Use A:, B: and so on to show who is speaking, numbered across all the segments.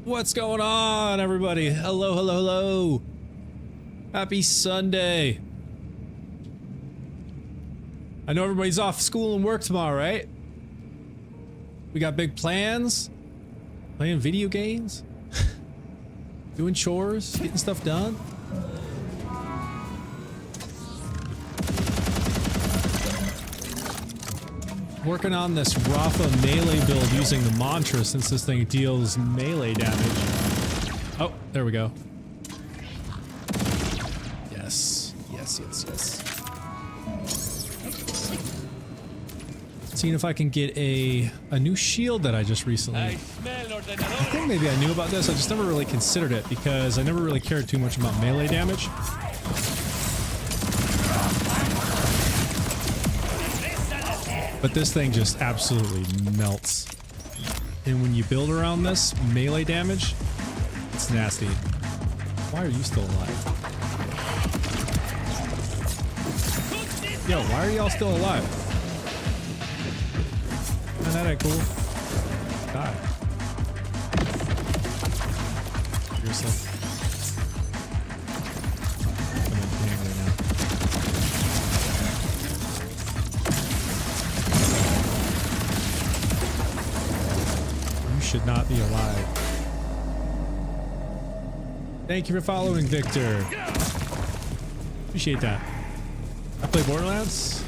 A: What's going on, everybody? Hello, hello, hello. Happy Sunday. I know everybody's off school and work tomorrow, right? We got big plans. Playing video games. Doing chores, getting stuff done. Working on this Rafa melee build using the mantra since this thing deals melee damage. Oh, there we go. Yes, yes, yes, yes. Seeing if I can get a new shield that I just recently... I think maybe I knew about this, I just never really considered it because I never really cared too much about melee damage. But this thing just absolutely melts. And when you build around this melee damage, it's nasty. Why are you still alive? Yo, why are y'all still alive? Man, that ain't cool. Die. Seriously. I'm in pain right now. Should not be alive. Thank you for following, Victor. Appreciate that. I play Borderlands.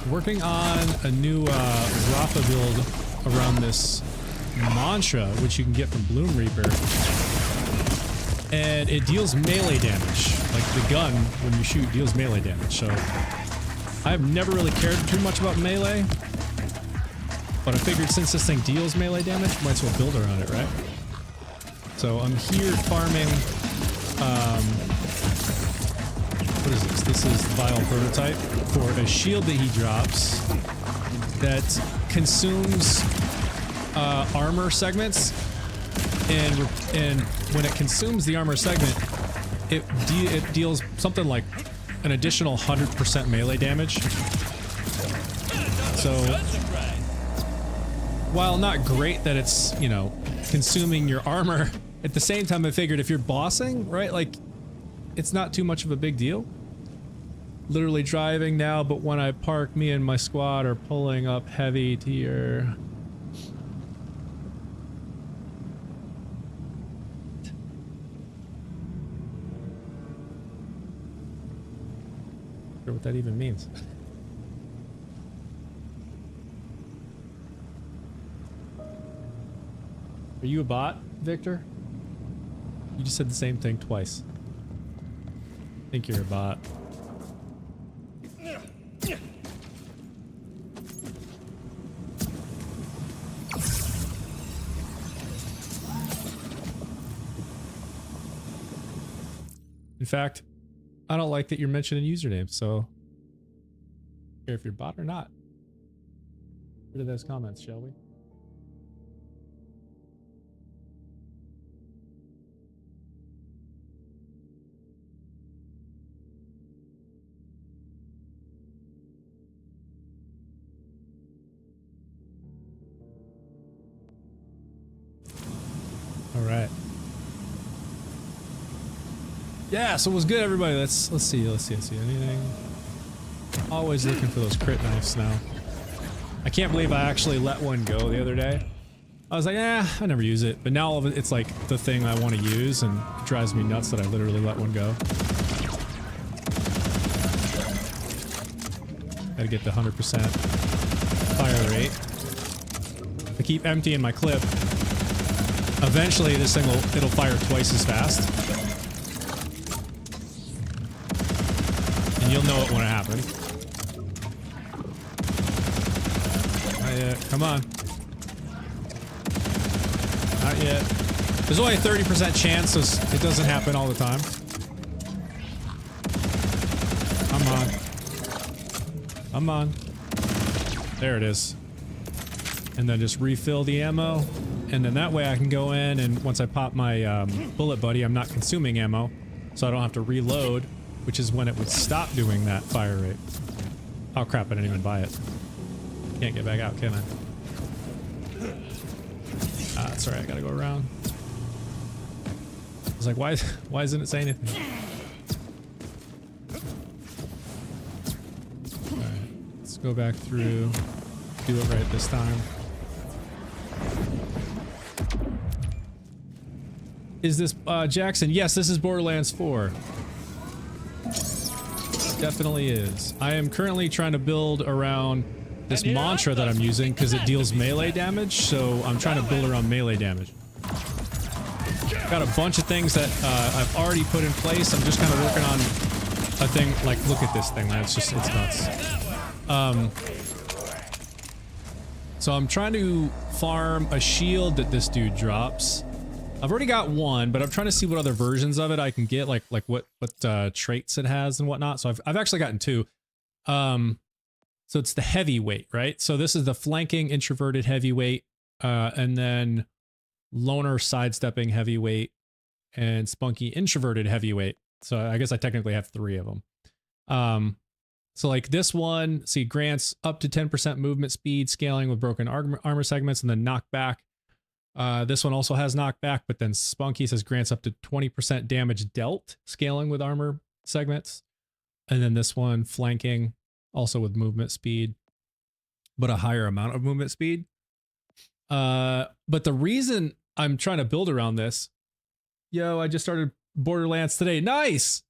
A: Working on a new Rafa build around this mantra, which you can get from Bloom Reaper. And it deals melee damage. Like the gun, when you shoot, deals melee damage. So I've never really cared too much about melee. But I figured since this thing deals melee damage, might as well build around it, right? So I'm here farming, what is this? This is the Vile Prototype for a shield that he drops that consumes armor segments, and when it consumes the armor segment, it deals something like an additional 100% melee damage. So while not great that it's, you know, consuming your armor, at the same time I figured if you're bossing, right, like, it's not too much of a big deal. Literally driving now, but when I park, me and my squad are pulling up heavy tier. Not sure what that even means. Are you a bot, Victor? You just said the same thing twice. I think you're a bot. In fact, I don't like that you're mentioning usernames, so I don't care if you're a bot or not. Get rid of those comments, shall we? All right. Yeah, so what's good, everybody? Let's see anything. Always looking for those crit knives now. I can't believe I actually let one go the other day. I was like, I never use it, but now all of it's like the thing I want to use, and it drives me nuts that I literally let one go. Gotta get the 100% fire rate. I keep emptying my clip. Eventually this thing it'll fire twice as fast. And you'll know it when it happens. Not yet. Come on. Not yet. There's only a 30% chance, so it doesn't happen all the time. Come on. Come on. There it is. And then just refill the ammo. And then that way I can go in, and once I pop my bullet buddy, I'm not consuming ammo. So I don't have to reload, which is when it would stop doing that fire rate. Oh crap, I didn't even buy it. Can't get back out, can I? Ah, that's alright, I gotta go around. I was like, why isn't it saying anything? Alright, let's go back through. Do it right this time. Is this Jackson? Yes, this is Borderlands 4. Definitely is. I am currently trying to build around this mantra that I'm using because it deals melee damage, so I'm trying to build around melee damage. Got a bunch of things that I've already put in place. I'm just kind of working on a thing like, look at this thing, man. It's nuts. So I'm trying to farm a shield that this dude drops. I've already got one, but I'm trying to see what other versions of it I can get, like what traits it has and whatnot. So I've actually gotten two. So it's the heavyweight, right? So this is the flanking introverted heavyweight, and then loner sidestepping heavyweight, and spunky introverted heavyweight. So I guess I technically have three of them. So like this one, see, grants up to 10% movement speed, scaling with broken armor segments, and then knockback. This one also has knockback, but then Spunky says grants up to 20% damage dealt, scaling with armor segments. And then this one, flanking, also with movement speed, but a higher amount of movement speed. But the reason I'm trying to build around this, I just started Borderlands today. Nice!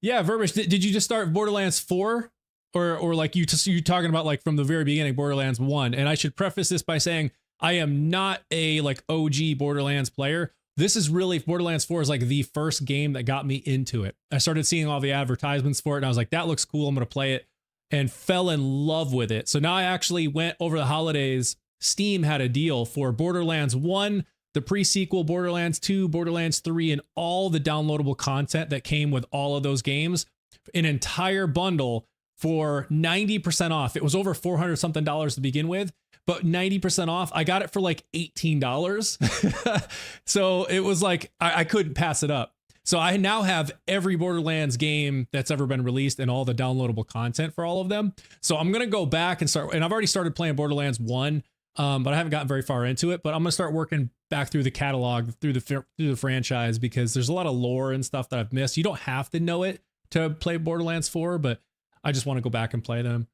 A: Yeah, Verbish, did you just start Borderlands 4? Or like you talking about like from the very beginning, Borderlands 1? And I should preface this by saying, I am not a like OG Borderlands player. This is really, Borderlands 4 is like the first game that got me into it. I started seeing all the advertisements for it and I was like, that looks cool, I'm going to play it, and fell in love with it. So now I actually went over the holidays. Steam had a deal for Borderlands 1, the pre-sequel, Borderlands 2, Borderlands 3, and all the downloadable content that came with all of those games. An entire bundle for 90% off. It was over $400 something to begin with, but 90% off. I got it for like $18. So it was like, I couldn't pass it up. So I now have every Borderlands game that's ever been released and all the downloadable content for all of them. So I'm going to go back and start, and I've already started playing Borderlands 1, but I haven't gotten very far into it, but I'm going to start working back through the catalog, through the franchise, because there's a lot of lore and stuff that I've missed. You don't have to know it to play Borderlands 4, but I just want to go back and play them.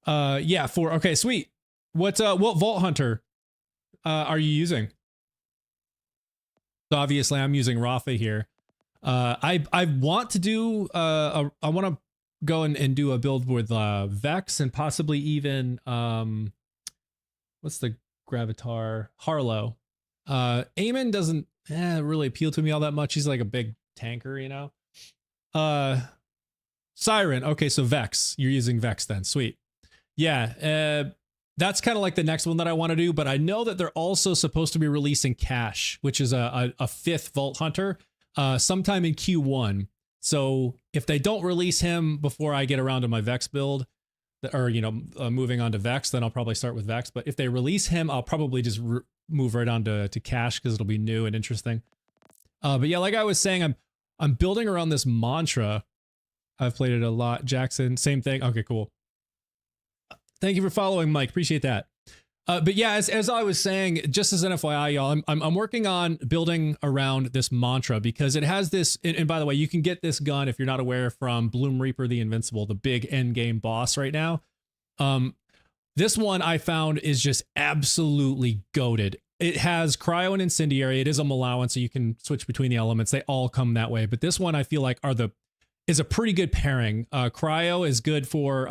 A: Yeah, 4. Okay, sweet. What Vault Hunter are you using? So obviously I'm using Rafa here. I want to do I want to go and do a build with Vex and possibly even what's the Gravitar? Harlow. Eamon doesn't really appeal to me all that much. He's like a big tanker, you know. Siren. Okay, so Vex. You're using Vex then. Sweet. Yeah, that's kind of like the next one that I want to do, but I know that they're also supposed to be releasing Cash, which is a 5th Vault Hunter, sometime in Q1. So if they don't release him before I get around to my Vex build, or, moving on to Vex, then I'll probably start with Vex. But if they release him, I'll probably just move right on to Cash because it'll be new and interesting. But yeah, like I was saying, I'm building around this mantra. I've played it a lot. Jackson, same thing. Okay, cool. Thank you for following, Mike. Appreciate that. But yeah, as I was saying, just as an FYI, y'all, I'm working on building around this mantra because it has this. And by the way, you can get this gun if you're not aware from Bloom Reaper the Invincible, the big end game boss right now. This one I found is just absolutely goated. It has cryo and incendiary. It is a Malawan, so you can switch between the elements. They all come that way. But this one I feel like is a pretty good pairing. Cryo is good for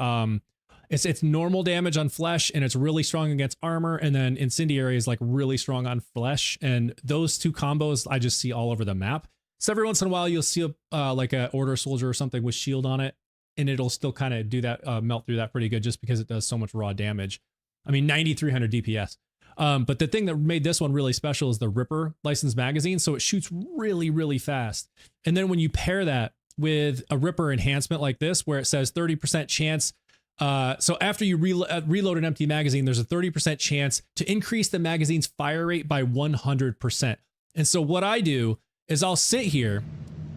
A: it's normal damage on flesh, and it's really strong against armor. And then incendiary is like really strong on flesh. And those two combos I just see all over the map. So every once in a while you'll see like a order soldier or something with shield on it, and it'll still kind of do that, melt through that pretty good just because it does so much raw damage. I mean, 9,300 DPS. But the thing that made this one really special is the Ripper licensed magazine. So it shoots really, really fast. And then when you pair that with a Ripper enhancement like this, where it says 30% chance. So after you reload an empty magazine, there's a 30% chance to increase the magazine's fire rate by 100%. And so what I do is I'll sit here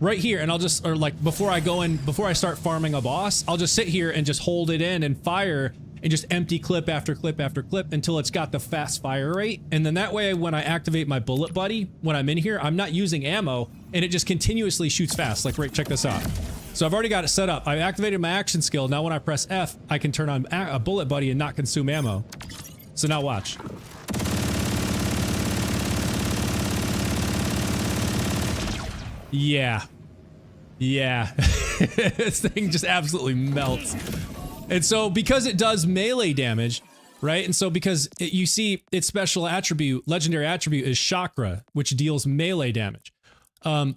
A: right here and I'll just, or like before I start farming a boss, I'll just sit here and just hold it in and fire and just empty clip after clip after clip until it's got the fast fire rate. And then that way, when I activate my bullet buddy, when I'm in here, I'm not using ammo and it just continuously shoots fast. Like, right, check this out. So I've already got it set up. I activated my action skill. Now when I press F, I can turn on a bullet buddy and not consume ammo. So now watch. Yeah. Yeah. This thing just absolutely melts. And so because it does melee damage, right? And so because you see its special attribute, legendary attribute is Chakra, which deals melee damage.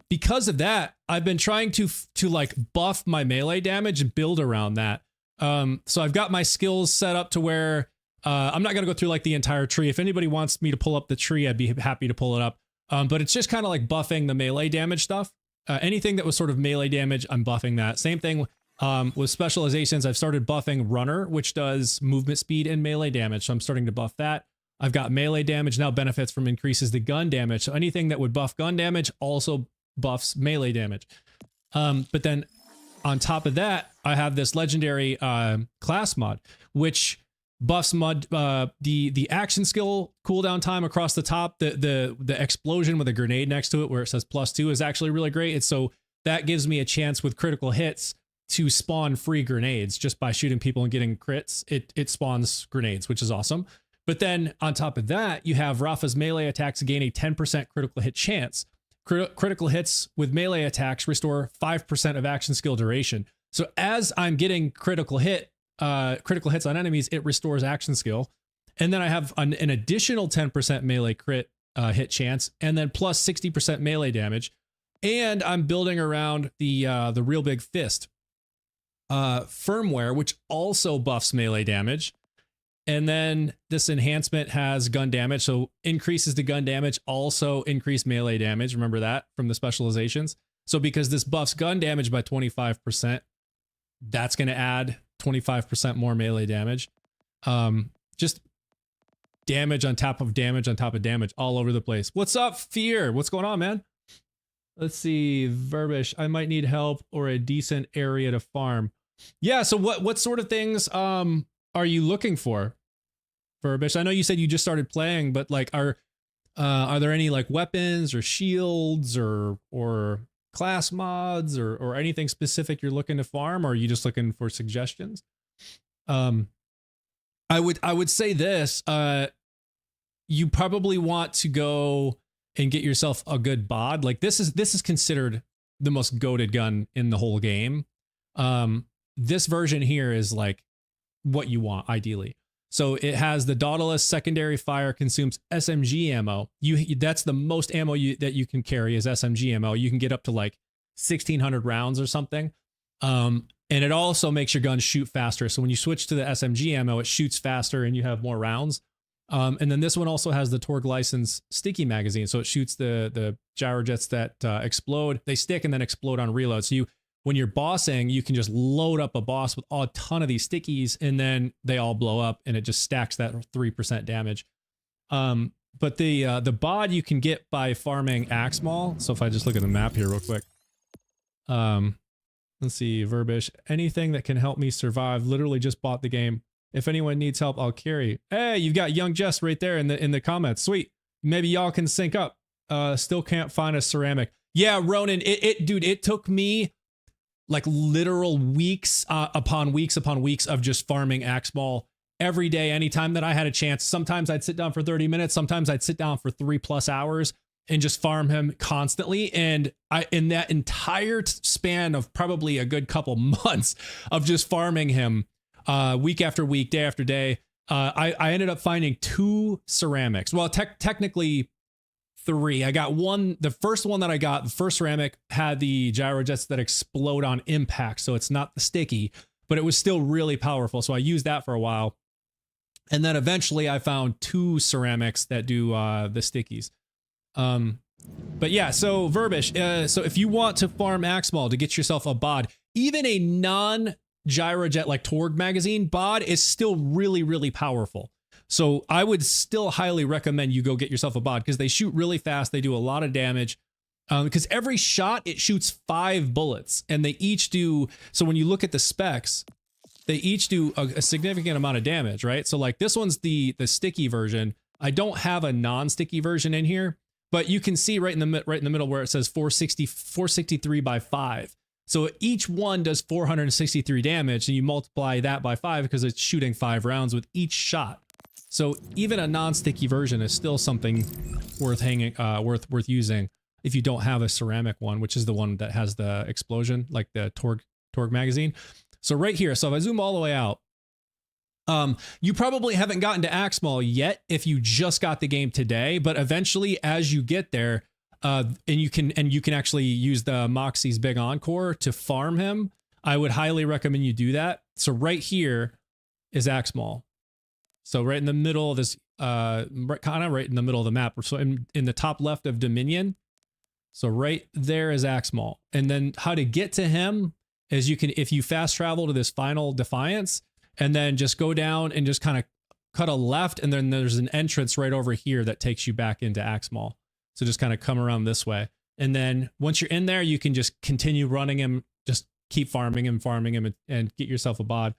A: Because of that, I've been trying to like buff my melee damage and build around that. So I've got my skills set up to where I'm not going to go through like the entire tree. If anybody wants me to pull up the tree, I'd be happy to pull it up. But it's just kind of like buffing the melee damage stuff. Anything that was sort of melee damage, I'm buffing that. Same thing with specializations. I've started buffing Runner, which does movement speed and melee damage. So I'm starting to buff that. I've got melee damage now benefits from increases the gun damage. So anything that would buff gun damage also buffs melee damage. But then on top of that, I have this legendary class mod, which buffs the action skill cooldown time across the top. The explosion with a grenade next to it where it says +2 is actually really great. And so that gives me a chance with critical hits to spawn free grenades just by shooting people and getting crits. It spawns grenades, which is awesome. But then on top of that, you have Rafa's melee attacks gain a 10% critical hit chance. Critical hits with melee attacks restore 5% of action skill duration. So as I'm getting critical hits on enemies, it restores action skill. And then I have an additional 10% melee crit hit chance, and then plus 60% melee damage. And I'm building around the Real Big Fist firmware, which also buffs melee damage. And then this enhancement has gun damage, so increases the gun damage, also increase melee damage. Remember that from the specializations. So because this buffs gun damage by 25%, that's going to add 25% more melee damage. Just damage on top of damage on top of damage all over the place. What's up, Fear? What's going on, man? Let's see, Verbish. I might need help or a decent area to farm. Yeah, so what sort of things are you looking for, Verbish? I know you said you just started playing, but like are there any like weapons or shields or class mods or anything specific you're looking to farm, or are you just looking for suggestions? I would say this, you probably want to go and get yourself a good bod. Like this is considered the most goated gun in the whole game. This version here is like what you want ideally. So it has the Dauntless secondary fire, consumes SMG ammo. That's the most ammo that you can carry is SMG ammo. You can get up to like 1,600 rounds or something. And it also makes your gun shoot faster. So when you switch to the SMG ammo, it shoots faster and you have more rounds. And then this one also has the Torg license sticky magazine. So it shoots the gyrojets that explode. They stick and then explode on reload. So when you're bossing, you can just load up a boss with a ton of these stickies and then they all blow up and it just stacks that 3% damage. But the bod you can get by farming Axe Maul. So if I just look at the map here real quick. Let's see, Verbish. Anything that can help me survive. Literally just bought the game. If anyone needs help, I'll carry. Hey, you've got Young Jess right there in the comments. Sweet. Maybe y'all can sync up. Still can't find a ceramic. Yeah, Ronan, dude, it took me like literal weeks upon weeks of just farming Axe Maul every day, anytime that I had a chance. Sometimes I'd sit down for 30 minutes. Sometimes I'd sit down for 3+ hours and just farm him constantly. And in that entire span of probably a good couple months of just farming him week after week, day after day, I ended up finding 2 ceramics. Well, technically 3. I got one. The first one that I got, the first ceramic, had the gyrojets that explode on impact. So it's not the sticky, but it was still really powerful. So I used that for a while. And then eventually I found 2 ceramics that do the stickies. But yeah, so Verbish, so if you want to farm Axmal to get yourself a bod, even a non-gyrojet like Torg magazine bod is still really, really powerful. So I would still highly recommend you go get yourself a bod because they shoot really fast. They do a lot of damage. Because every shot, it shoots 5 bullets and they each do, so when you look at the specs, they each do a significant amount of damage, right? So like this one's the sticky version. I don't have a non-sticky version in here, but you can see right in the middle where it says 463 by 5. So each one does 463 damage and you multiply that by 5 because it's shooting 5 rounds with each shot. So even a non-sticky version is still something worth worth using if you don't have a ceramic one, which is the one that has the explosion, like the Torg magazine. So right here, so if I zoom all the way out, you probably haven't gotten to Axmal yet if you just got the game today, but eventually as you get there, and you can actually use the Moxie's Big Encore to farm him, I would highly recommend you do that. So right here is Axmal. So right in the middle of this, kind of right in the middle of the map. So in the top left of Dominion. So right there is Axmal. And then how to get to him is if you fast travel to this final Defiance and then just go down and just kind of cut a left. And then there's an entrance right over here that takes you back into Axmal. So just kind of come around this way. And then once you're in there, you can just continue running him, just keep farming him and get yourself a bod.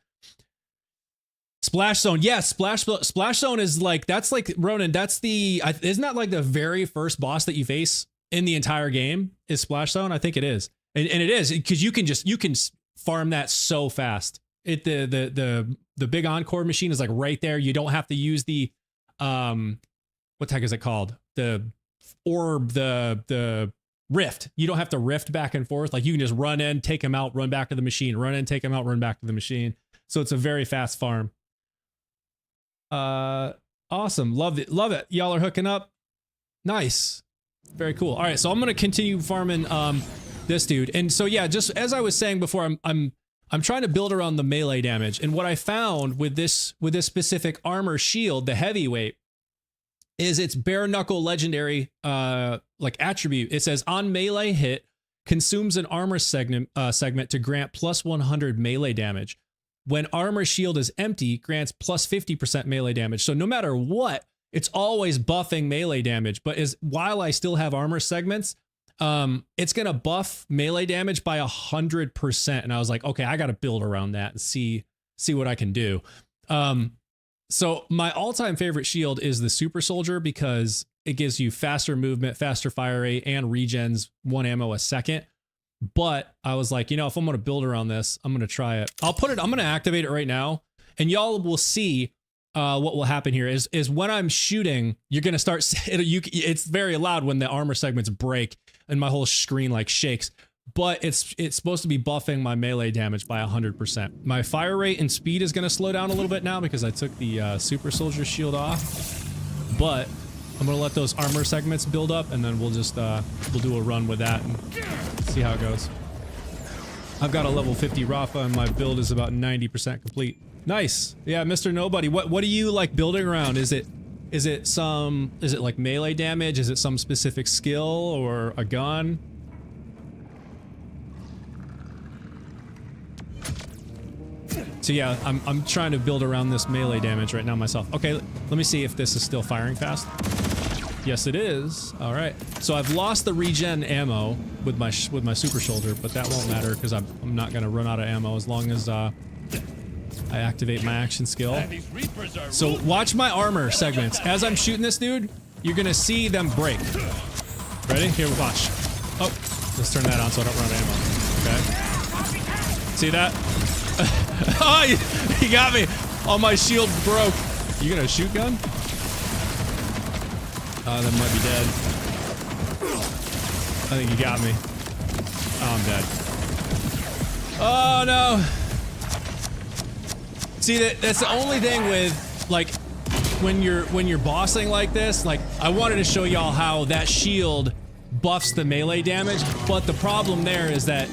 A: Splash Zone, yes, Splash Zone is like, that's like, Ronan, that's isn't that like the very first boss that you face in the entire game is Splash Zone? I think it is. And it is, because you can farm that so fast. The big Encore machine is like right there. You don't have to use the, what the heck is it called? The orb, the rift. You don't have to rift back and forth. Like you can just run in, take him out, run back to the machine, run in, take him out, run back to the machine. So it's a very fast farm. Awesome. Love it. Y'all are hooking up. Nice. Very cool. All right. So I'm going to continue farming, this dude. And so, yeah, just as I was saying before, I'm trying to build around the melee damage. And what I found with this specific armor shield, the heavyweight, is its bare knuckle legendary, like attribute. It says on melee hit consumes an armor segment to grant plus 100 melee damage. When armor shield is empty, grants plus 50% melee damage. So no matter what, it's always buffing melee damage. But while I still have armor segments, it's going to buff melee damage by 100%. And I was like, okay, I got to build around that and see what I can do. So my all-time favorite shield is the Super Soldier because it gives you faster movement, faster fire rate, and regens 1 ammo a second. But I was like, if I'm going to build around this, I'm going to try it. I'm going to activate it right now, and y'all will see what will happen here is when I'm shooting, you're going to start, it's very loud when the armor segments break and my whole screen like shakes, but it's supposed to be buffing my melee damage by 100%. My fire rate and speed is going to slow down a little bit now because I took the Super Soldier shield off, but I'm going to let those armor segments build up and then we'll just, we'll do a run with that and see how it goes. I've got a level 50 Rafa and my build is about 90% complete. Nice. Yeah, Mr. Nobody. What do you like building around? Is it like melee damage? Is it some specific skill or a gun? So yeah, I'm trying to build around this melee damage right now myself. Okay, let me see if this is still firing fast. Yes, it is. All right. So I've lost the regen ammo with my Super Soldier, but that won't matter because I'm not gonna run out of ammo as long as I activate my action skill. So watch my armor segments. As I'm shooting this dude, you're gonna see them break. Ready? Here, watch. Oh, let's turn that on so I don't run out of ammo. Okay. See that? Oh, he got me. Oh, my shield broke. You got a shoot gun? That might be dead. I think he got me. Oh, I'm dead. Oh, no. See, that's the only thing with, like, when you're bossing like this, like, I wanted to show y'all how that shield buffs the melee damage, but the problem there is that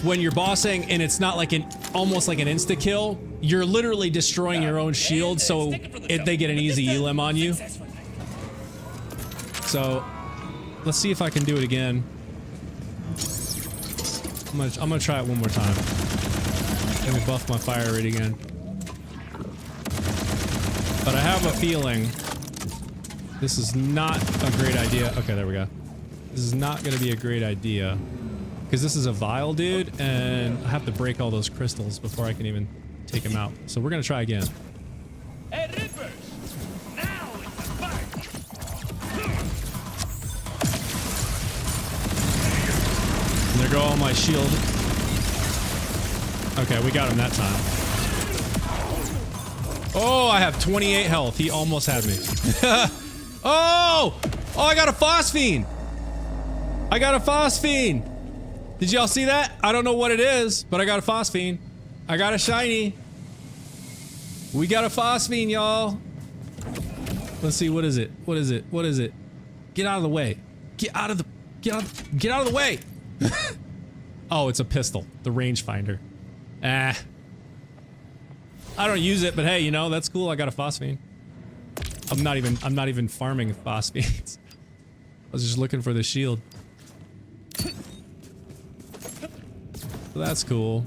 A: when you're bossing and it's not like almost like an insta-kill, you're literally destroying your own shield, so they get an easy elim on you. So let's see if I can do it again. I'm gonna try it one more time. Let me buff my fire rate again. But I have a feeling this is not a great idea. Okay, there we go. This is not gonna be a great idea. Because this is a vial, dude, and I have to break all those crystals before I can even take him out. So we're gonna try again.
B: Hey, Rippers! Now it's a fight!
A: And there go all my shield. Okay, we got him that time. Oh, I have 28 health. He almost had me. Oh! Oh, I got a phosphine! I got a phosphine! Did y'all see that? I don't know what it is, but I got a phosphine. I got a shiny. We got a phosphine, y'all. Let's see, what is it? What is it? What is it? Get out of the way. Get out of the way. Oh, it's a pistol. The rangefinder. Ah. I don't use it, but hey, you know, that's cool. I got a phosphine. I'm not even farming phosphines. I was just looking for the shield. So that's cool.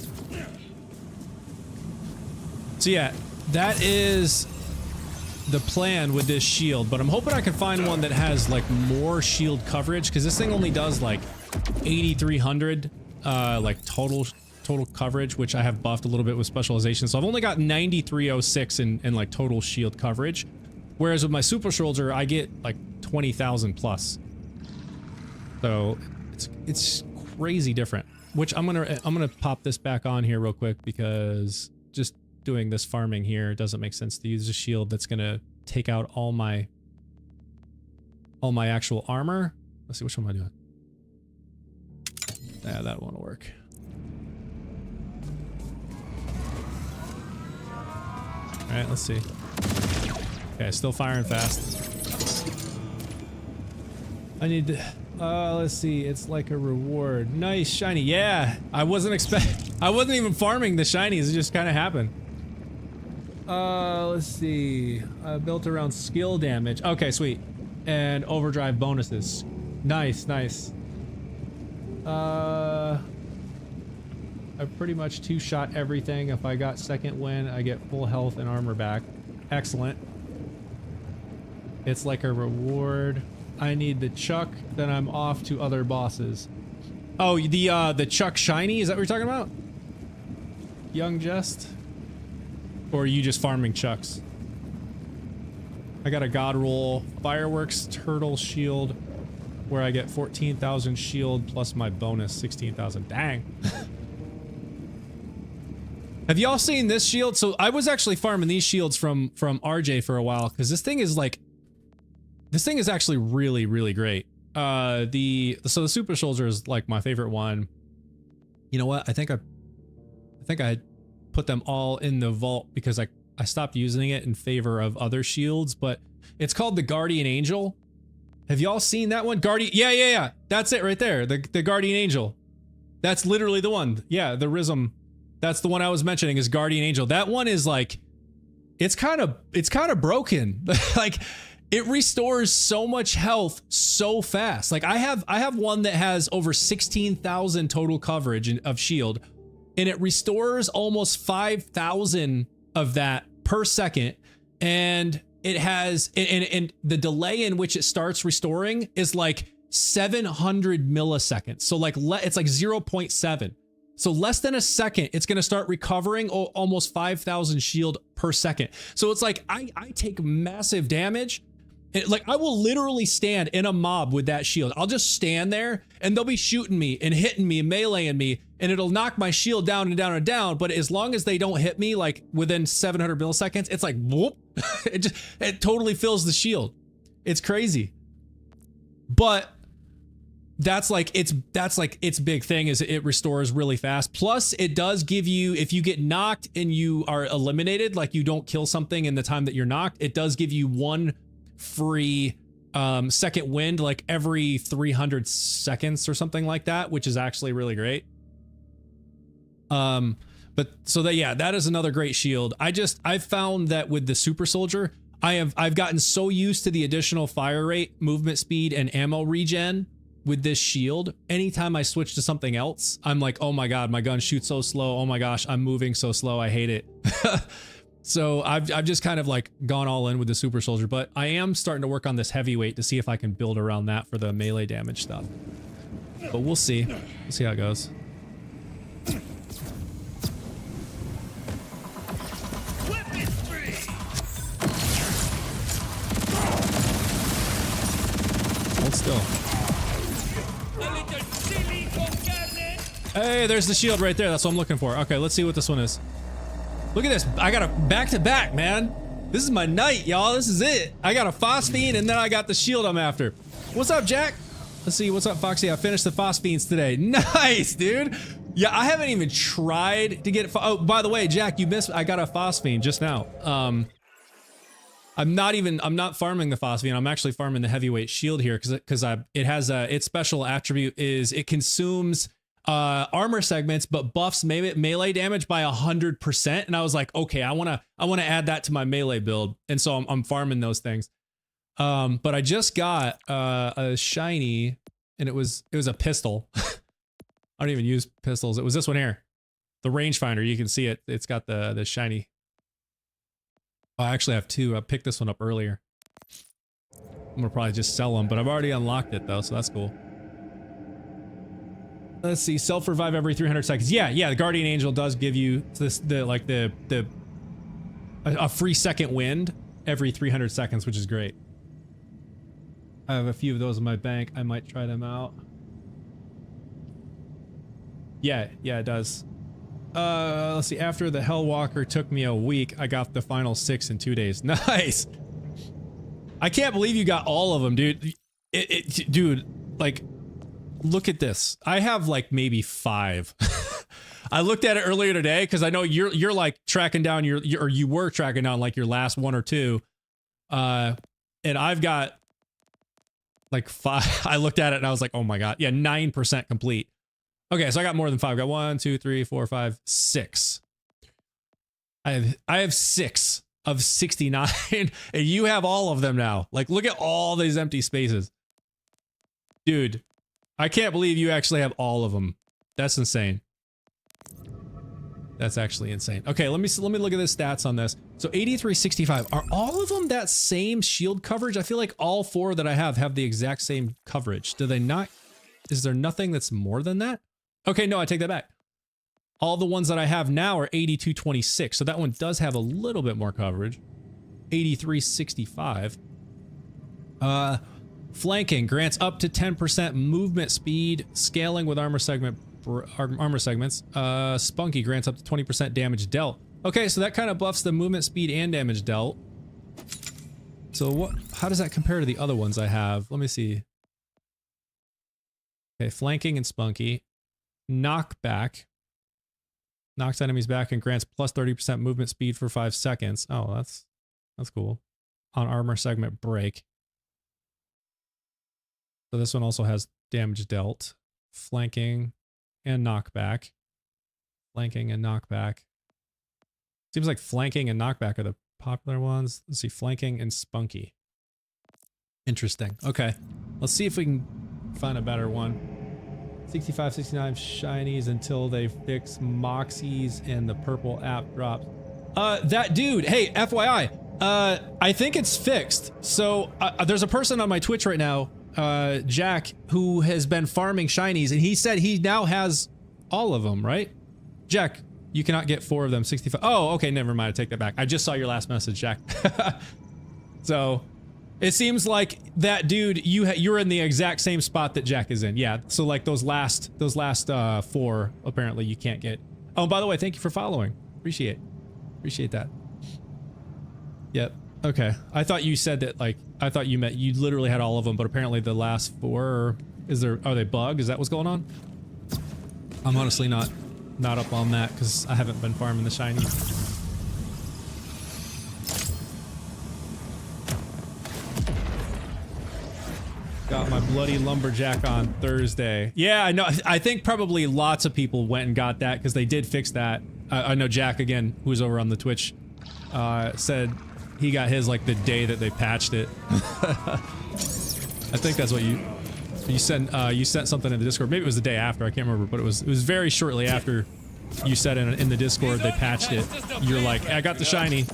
A: So yeah, that is the plan with this shield, but I'm hoping I can find one that has like more shield coverage, because this thing only does like 8,300 like total coverage, which I have buffed a little bit with specialization. So I've only got 9,306 in like total shield coverage, whereas with my super soldier I get like 20,000 plus. So it's crazy different. Which I'm gonna pop this back on here real quick, because just doing this farming here doesn't make sense to use a shield that's gonna take out all my actual armor. Let's see, which one am I doing? Yeah, that won't work. All right, let's see. Okay, still firing fast. I need to. Let's see. It's like a reward. Nice shiny. Yeah, I wasn't even farming the shinies. It just kind of happened. Let's see. Built around skill damage. Okay, sweet. And overdrive bonuses. Nice, nice. I pretty much two-shot everything. If I got second win, I get full health and armor back. Excellent. It's like a reward. I need the Chuck, then I'm off to other bosses. Oh, the Chuck shiny? Is that what you're talking about? Young Jest? Or are you just farming Chucks? I got a God Roll, Fireworks, Turtle Shield, where I get 14,000 shield plus my bonus 16,000. Dang. Have y'all seen this shield? So I was actually farming these shields from RJ for a while, because this thing is like, this thing is actually really, really great. So the Super Soldier is like my favorite one. You know what? I think I put them all in the vault because I stopped using it in favor of other shields, but it's called the Guardian Angel. Have y'all seen that one? Yeah. That's it right there. The Guardian Angel. That's literally the one. Yeah, the Rhythm. That's the one I was mentioning, is Guardian Angel. That one is like, it's kind of broken. Like, it restores so much health so fast. Like I have one that has over 16,000 total coverage of shield, and it restores almost 5,000 of that per second. And it has, and the delay in which it starts restoring is like 700 milliseconds. So like, it's like 0.7. So less than a second, it's going to start recovering almost 5,000 shield per second. So it's like, I take massive damage. Like, I will literally stand in a mob with that shield. I'll just stand there and they'll be shooting me and hitting me and meleeing me, and it'll knock my shield down and down and down. But as long as they don't hit me like within 700 milliseconds, it's like whoop. It totally fills the shield. It's crazy. But that's like its big thing, is it restores really fast. Plus it does give you, if you get knocked and you are eliminated, like you don't kill something in the time that you're knocked, it does give you one free second wind like every 300 seconds or something like that, which is actually really great. But so that, yeah, that is another great shield. I've found that with the super soldier, I've gotten so used to the additional fire rate, movement speed, and ammo regen with this shield. Anytime I switch to something else, I'm like, oh my god, my gun shoots so slow. Oh my gosh, I'm moving so slow. I hate it. So I've just kind of like gone all in with the super soldier, but I am starting to work on this heavyweight to see if I can build around that for the melee damage stuff. But we'll see. We'll see how it goes. Hold still. Hey, there's the shield right there. That's what I'm looking for. Okay, let's see what this one is. Look at this. I got a back-to-back, man. This is my night, y'all. This is it. I got a phosphine, and then I got the shield I'm after. What's up, Jack? Let's see. What's up, Foxy? I finished the phosphines today. Nice, dude. Yeah, I haven't even tried to get it. Oh, by the way, Jack, you missed. I got a phosphine just now. I'm not farming the phosphine. I'm actually farming the heavyweight shield here because it has its special attribute is it consumes armor segments but buffs melee damage by 100%. And I was like, okay, I want to add that to my melee build, and so I'm farming those things. But I just got a shiny, and it was a pistol. I don't even use pistols. It was this one here, the rangefinder. You can see it. It's got the shiny. Oh, I actually have two. I picked this one up earlier. I'm gonna probably just sell them, but I've already unlocked it though, so that's cool. Let's see, self-revive every 300 seconds. Yeah, the Guardian Angel does give you this, a free second wind every 300 seconds, which is great. I have a few of those in my bank. I might try them out. Yeah, it does. Let's see, after the Hellwalker took me a week, I got the final 6 in 2 days. Nice! I can't believe you got all of them, dude. Dude, like, look at this. I have like maybe 5. I looked at it earlier today because I know you're like tracking down or you were tracking down like your last 1 or 2. And I've got like 5. I looked at it and I was like, oh my god. Yeah, 9% complete. Okay, so I got more than 5. I got 1, 2, 3, 4, 5, 6. I have 6 of 69, and you have all of them now. Like, look at all these empty spaces. Dude, I can't believe you actually have all of them. That's insane. That's actually insane. Okay, let me look at the stats on this. So 8365. Are all of them that same shield coverage? I feel like all 4 that I have the exact same coverage. Do they not? Is there nothing that's more than that? Okay, no, I take that back. All the ones that I have now are 8226, so that one does have a little bit more coverage. 8365. Flanking grants up to 10% movement speed, scaling with armor segments. Spunky grants up to 20% damage dealt. Okay, so that kind of buffs the movement speed and damage dealt. So how does that compare to the other ones I have? Let me see. Okay, flanking and spunky. Knockback. Knocks enemies back and grants plus 30% movement speed for 5 seconds. Oh, that's cool. On armor segment break. So this one also has damage dealt. Flanking and knockback. Flanking and knockback. Seems like flanking and knockback are the popular ones. Let's see, flanking and spunky. Interesting. Okay. Let's see if we can find a better one. 65, 69 shinies until they fix Moxies and the purple app drops. That dude, hey, FYI, I think it's fixed. So there's a person on my Twitch right now, Jack, who has been farming shinies, and he said he now has all of them, right? Jack, you cannot get 4 of them, 65. Oh, okay, never mind, I take that back. I just saw your last message, Jack. So it seems like that dude, you're in the exact same spot that Jack is in. Yeah, so like those last 4 apparently you can't get. Oh, by the way, thank you for following. Appreciate that. Yep. Okay. I thought you said that, like, I thought you meant you literally had all of them, but apparently the last 4 are they bugged? Is that what's going on? I'm honestly not up on that because I haven't been farming the shiny. Got my bloody lumberjack on Thursday. Yeah, I know. I think probably lots of people went and got that because they did fix that. I know Jack again, who's over on the Twitch, said he got his like the day that they patched it. I think that's what you sent. You sent something in the Discord. Maybe it was the day after. I can't remember, but it was very shortly after you said in the Discord they patched it. You're like, I got the shiny.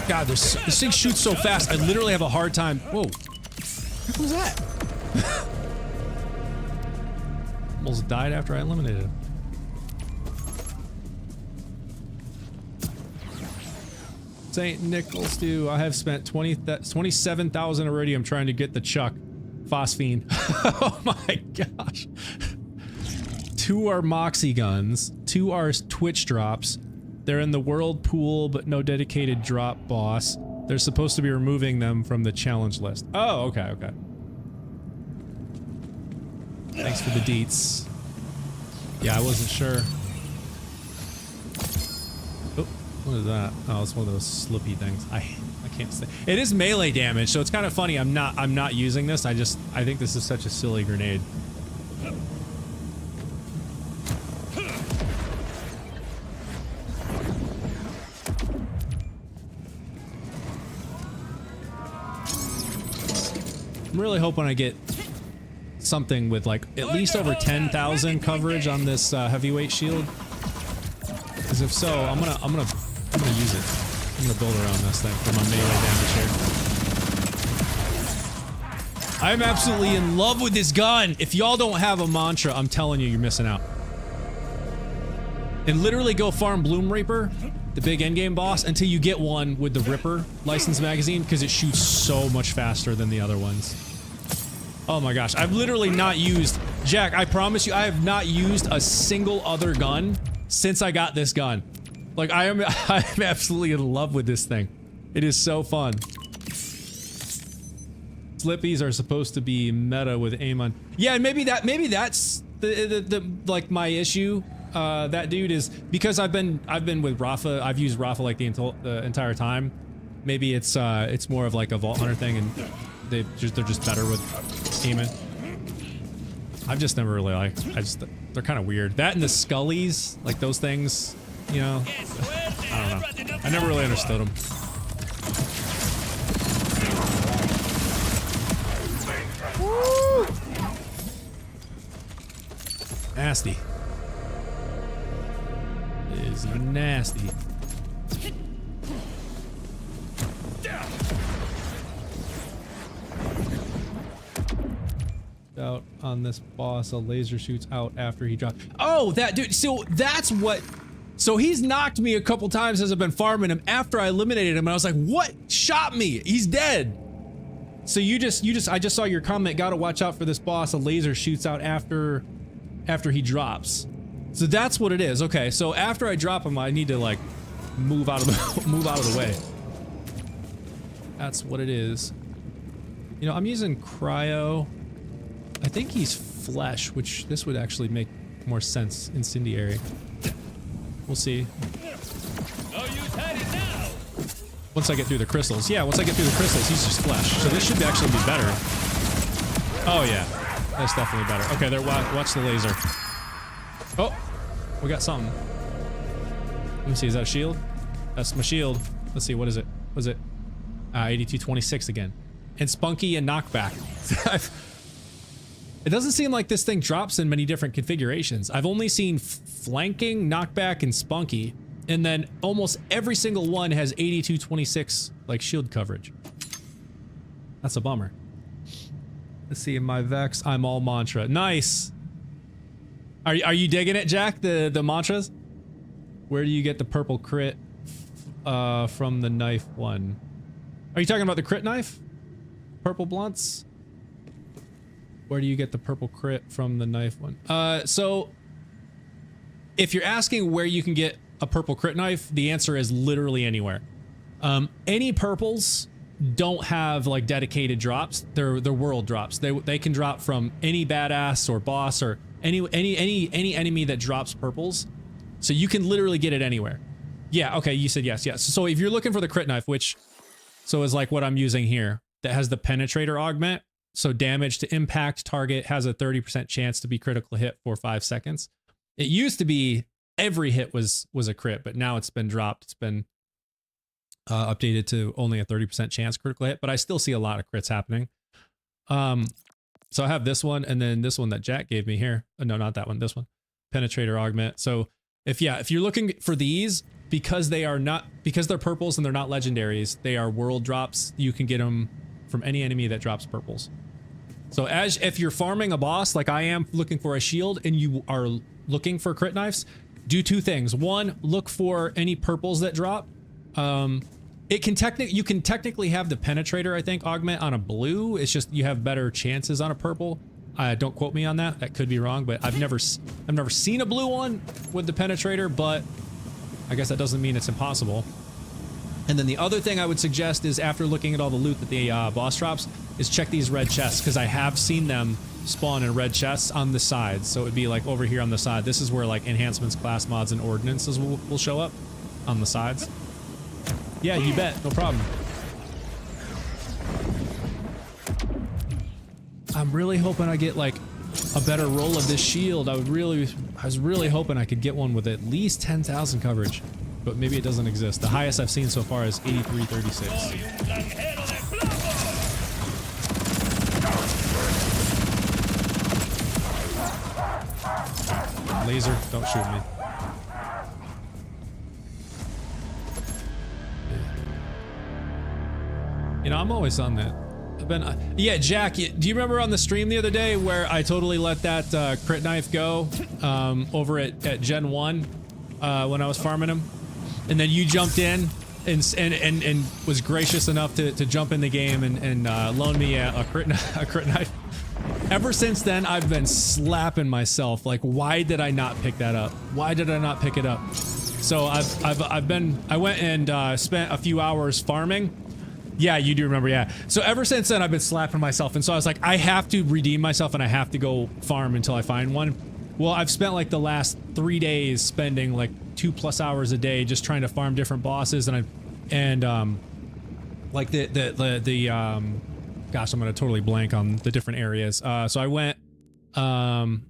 A: God, this thing shoots so fast. I literally have a hard time. Whoa, what was that? Almost died after I eliminated him. St. Nicholas, do I have spent 27,000 iridium trying to get the Chuck phosphine. Oh my gosh. 2 are Moxie guns, 2 are Twitch drops. They're in the world pool, but no dedicated drop boss. They're supposed to be removing them from the challenge list. Oh, okay, okay. Thanks for the deets. Yeah, I wasn't sure. Oh, what is that? Oh, it's one of those slippy things. I can't say. It is melee damage, so it's kind of funny. I'm not using this. I think this is such a silly grenade. I'm really hoping I get something with like at least over 10,000 coverage on this heavyweight shield. Because if so, I'm gonna use it. I'm gonna build around this thing for my melee damage here. I'm absolutely in love with this gun. If y'all don't have a mantra, I'm telling you, you're missing out. And literally go farm Bloom Reaper, the big endgame boss, until you get one with the Ripper license magazine, because it shoots so much faster than the other ones. Oh my gosh, I've literally not used... Jack, I promise you, I have not used a single other gun since I got this gun. Like, I'm absolutely in love with this thing. It is so fun. Slippies are supposed to be meta with aim on... Yeah, and maybe that's the like my issue. That dude is because I've been with Rafa. I've used Rafa like the entire time. Maybe it's more of like a Vault Hunter thing, and they're just better with aiming. I've just never really liked. They're kind of weird. That and the Scullies, like those things, you know. I don't know. I never really understood them. Woo! Nasty. Is nasty. Out on this boss, a laser shoots out after he drops. Oh, that dude. So that's what. So he's knocked me a couple times as I've been farming him after I eliminated him, and I was like, what shot me? He's dead. So I just saw your comment. Gotta watch out for this boss. A laser shoots out after he drops. So that's what it is. Okay, so after I drop him, I need to like move out of the way. That's what it is. You know, I'm using cryo. I think he's flesh, which this would actually make more sense. Incendiary. We'll see.
B: No use hiding now.
A: Once I get through the crystals. Yeah, once I get through the crystals, he's just flesh. So this should actually be better. Oh yeah, that's definitely better. Okay, there. Watch the laser. Oh, we got something. Let me see. Is that a shield? That's my shield. Let's see. What is it? What is it? 8226 again. And spunky and knockback. It doesn't seem like this thing drops in many different configurations. I've only seen flanking, knockback, and spunky, and then almost every single one has 8226 like shield coverage. That's a bummer. Let's see, in my Vex, I'm all mantra. Nice. Are you digging it, Jack? The mantras? Where do you get the purple crit from the knife one? Are you talking about the crit knife? Purple blunts? Where do you get the purple crit from the knife one? So if you're asking where you can get a purple crit knife, the answer is literally anywhere. Any purples don't have like dedicated drops. They're world drops. They can drop from any badass or boss or any enemy that drops purples. So you can literally get it anywhere. Yeah, okay, you said yes, yes. So if you're looking for the crit knife, which so is like what I'm using here, that has the penetrator augment, So damage to impact target has a 30% chance to be critical hit for 5 seconds. It used to be every hit was a crit, but now it's been dropped. It's been updated to only a 30% chance critical hit, but I still see a lot of crits happening. So I have this one, and then this one that Jack gave me here. No, not that one. This one, penetrator augment. So if you're looking for these, because they're purples and they're not legendaries, they are world drops. You can get them from any enemy that drops purples. So if you're farming a boss like I am, looking for a shield, and you are looking for crit knives, do 2 things. 1, look for any purples that drop. You can technically have the penetrator, I think, augment on a blue. It's just you have better chances on a purple. Don't quote me on that. That could be wrong, but I've never seen a blue one with the penetrator, but I guess that doesn't mean it's impossible. And then the other thing I would suggest is, after looking at all the loot that the boss drops, is check these red chests, because I have seen them spawn in red chests on the sides. So it would be like over here on the side. This is where like enhancements, class mods, and ordinances will show up on the sides. Yeah, you bet. No problem. I'm really hoping I get like a better roll of this shield. I was really hoping I could get one with at least 10,000 coverage, but maybe it doesn't exist. The highest I've seen so far is 8336. Laser, don't shoot me. You know, I'm always on that. Yeah, Jack, do you remember on the stream the other day where I totally let that crit knife go over at Gen 1 when I was farming him? And then you jumped in and was gracious enough to jump in the game and loan me a crit knife. Ever since then, I've been slapping myself. Like, why did I not pick that up? Why did I not pick it up? So I went and spent a few hours farming. Yeah, you do remember, yeah. So ever since then, I've been slapping myself, and so I was like, I have to redeem myself, and I have to go farm until I find one. Well, I've spent like the last 3 days spending like 2+ hours a day just trying to farm different bosses, and like gosh, I'm gonna totally blank on the different areas. So I went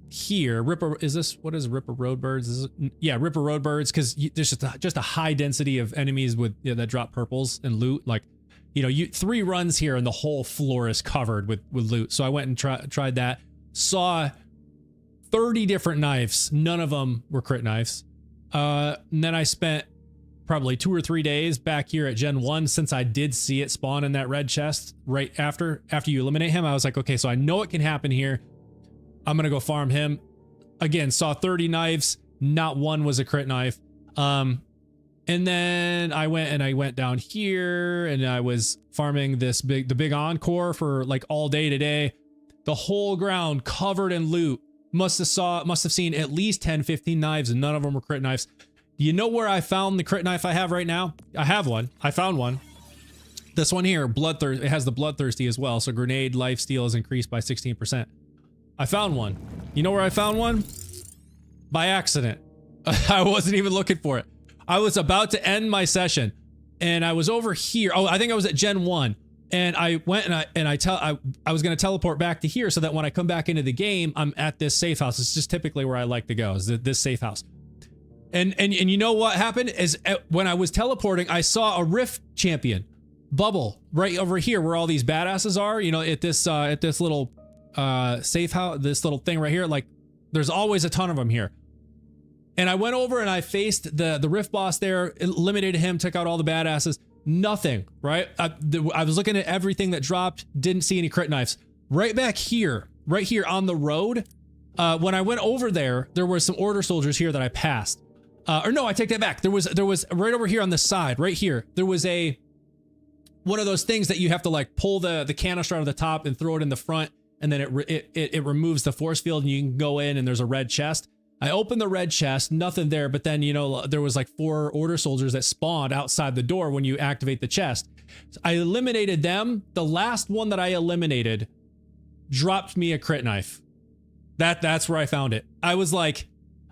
A: here. What is Ripper Roadbirds? Yeah, Ripper Roadbirds, because there's just a high density of enemies with that drop purples and loot. Like, you know, 3 runs here and the whole floor is covered with loot. So I went and tried that. Saw 30 different knives. None of them were crit knives. And then I spent probably 2 or 3 days back here at Gen 1, since I did see it spawn in that red chest right after you eliminate him. I was like, okay, so I know it can happen here. I'm gonna go farm him. Again, saw 30 knives. Not one was a crit knife. And then I went down here and I was farming the big encore for like all day today. The whole ground covered in loot. Must have seen at least 10, 15 knives, and none of them were crit knives. Do you know where I found the crit knife I have right now? I have one. I found one. This one here, Bloodthirst. It has the Bloodthirsty as well. So grenade lifesteal is increased by 16%. I found one. You know where I found one? By accident. I wasn't even looking for it. I was about to end my session and I was over here. Oh, I think I was at Gen 1, and I went and I was going to teleport back to here so that when I come back into the game, I'm at this safe house. It's just typically where I like to go, is this safe house. And you know what happened is, when I was teleporting, I saw a Rift champion bubble right over here where all these badasses are, you know, at this little safe house, this little thing right here. Like, there's always a ton of them here. And I went over and I faced the Rift boss there, eliminated him, took out all the badasses. Nothing, right? I was looking at everything that dropped, didn't see any crit knives. Right back here, right here on the road, when I went over there were some order soldiers here that I passed. Or no, I take that back. There was right over here on the side, right here, there was one of those things that you have to like pull the canister out of the top and throw it in the front, and then it removes the force field and you can go in and there's a red chest. I opened the red chest, nothing there, but then, you know, there was like 4 order soldiers that spawned outside the door when you activate the chest. So I eliminated them. The last one that I eliminated dropped me a crit knife. That's where I found it. I was like,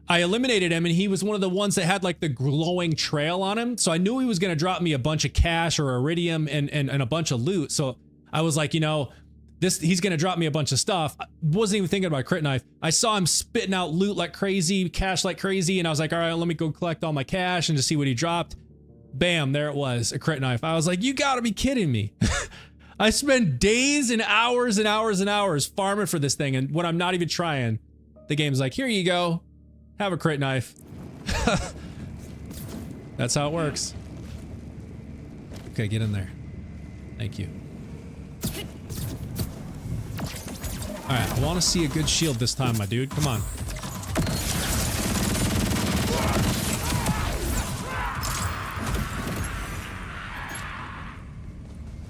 A: I eliminated him and he was one of the ones that had like the glowing trail on him. So I knew he was going to drop me a bunch of cash or iridium and a bunch of loot. So I was like, you know, he's gonna drop me a bunch of stuff. I wasn't even thinking about a crit knife. I saw him spitting out loot like crazy, cash like crazy, and I was like, all right, let me go collect all my cash and just see what he dropped. Bam, there it was, a crit knife. I was like, you gotta be kidding me. I spend days and hours and hours and hours farming for this thing, and when I'm not even trying, the game's like, here you go, have a crit knife. That's how it works. Okay, get in there. Thank you. Alright, I want to see a good shield this time, my dude. Come on.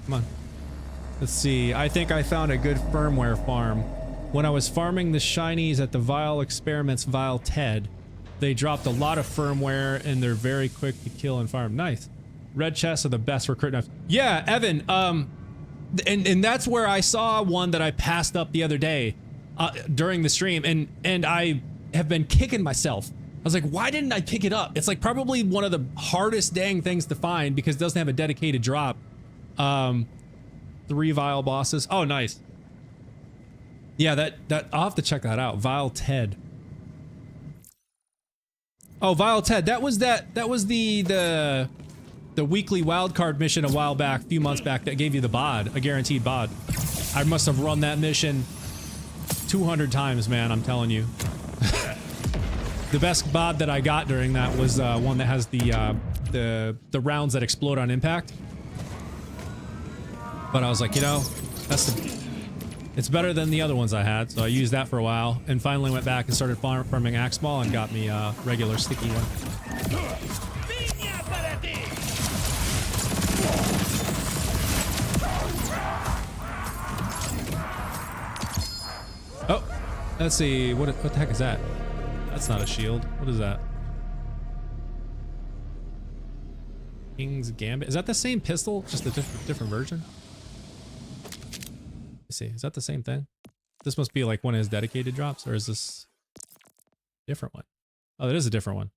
A: Come on. Let's see. I think I found a good firmware farm. When I was farming the shinies at the Vile Experiments Vile TED, they dropped a lot of firmware and they're very quick to kill and farm. Nice. Red chests are the best for crit knives. Yeah, Evan, and that's where I saw one that I passed up the other day during the stream, and I have been kicking myself. I was like, why didn't I pick it up? It's like probably one of the hardest dang things to find because it doesn't have a dedicated drop. 3 Vile bosses. Oh, nice. Yeah, that I'll have to check that out. Vile TED. Oh, Vile TED. That was the weekly wildcard mission a while back, a few months back, that gave you the bod, a guaranteed bod. I must have run that mission 200 times, man, I'm telling you. The best bod that I got during that was one that has the rounds that explode on impact. But I was like, you know, it's better than the other ones I had, so I used that for a while, and finally went back and started farming axe ball and got me a regular sticky one. Oh, let's see, what the heck is that? That's not a shield. What is that? King's Gambit. Is that the same pistol, just a different version? Let's see, is that the same thing? This must be like one of his dedicated drops, or is this a different one? Oh, it is a different one.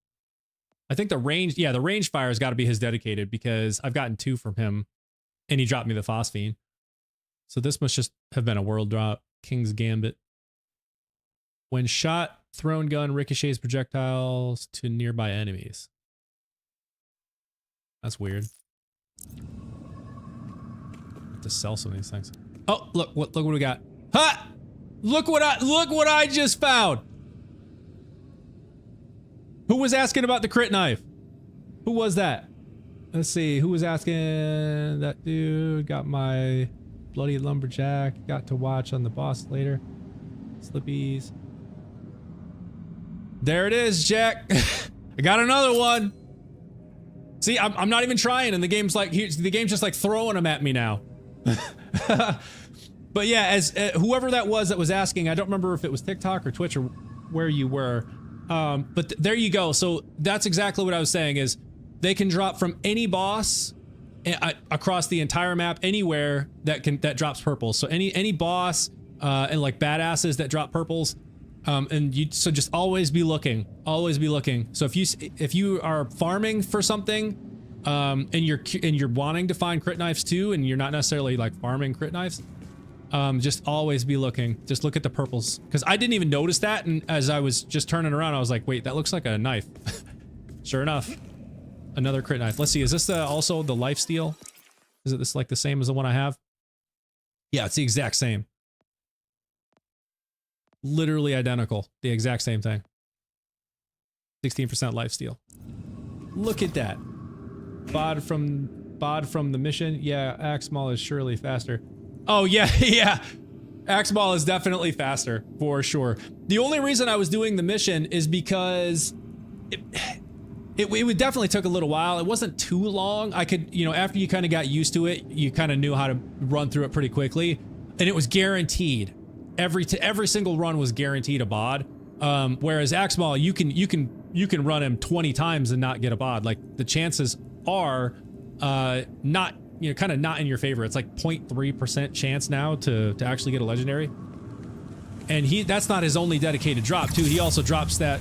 A: I think the range, yeah, the range fire has got to be his dedicated because I've gotten 2 from him and he dropped me the phosphine. So this must just have been a world drop. King's Gambit. When shot, thrown gun ricochets projectiles to nearby enemies. That's weird. Have to sell some of these things. Oh, look what we got. Ha! Look what I just found. Who was asking about the crit knife? Who was that? Let's see, who was asking? That dude got my bloody lumberjack. Got to watch on the boss later. Slippies. There it is, Jack. I got another one. See, I'm not even trying, and the game's like, the game's just like throwing them at me now. But yeah, as whoever that was asking, I don't remember if it was TikTok or Twitch or where you were. But there you go. So that's exactly what I was saying is they can drop from any boss across the entire map, anywhere that drops purples. So any boss and like badasses that drop purples. So just always be looking, always be looking. So if you are farming for something, and you're wanting to find crit knives too, and you're not necessarily like farming crit knives, just always be looking. Just look at the purples, because I didn't even notice that, and as I was just turning around, I was like, wait, that looks like a knife. Sure enough, another crit knife. Let's see, is this also the lifesteal? Is it this like the same as the one I have? Yeah, it's the exact same. Literally identical. The exact same thing. 16% lifesteal. Look at that. Bod from the mission. Yeah, Axmal is surely faster. Oh yeah, yeah. Axmal is definitely faster, for sure. The only reason I was doing the mission is because it definitely took a little while. It wasn't too long. I could, you know, after you kind of got used to it, you kind of knew how to run through it pretty quickly, and it was guaranteed. Every single run was guaranteed a bod. Whereas Axmal, you can run him 20 times and not get a bod. Like the chances are not, you know, kind of not in your favor. It's like 0.3% chance now to actually get a legendary. And that's not his only dedicated drop too. He also drops that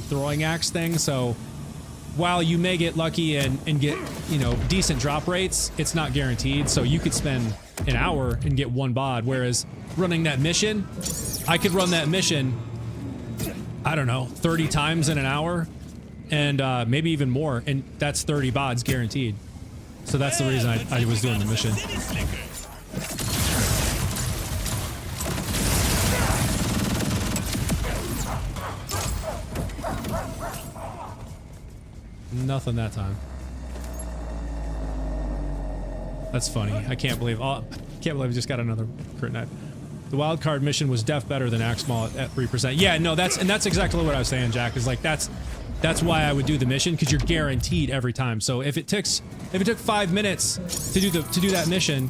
A: throwing axe thing. So while you may get lucky and get, you know, decent drop rates, it's not guaranteed. So you could spend an hour and get 1 bod, whereas running that mission, I could run that mission, I don't know, 30 times in an hour, and maybe even more, and that's 30 bods guaranteed. So that's the reason I was doing the mission. Nothing that time. That's funny. I can't believe I just got another crit knife. The wild card mission was def better than Axmal at 3%. Yeah, no, that's exactly what I was saying, Jack. Is like that's why I would do the mission, because you're guaranteed every time. So if it took 5 minutes to do that mission,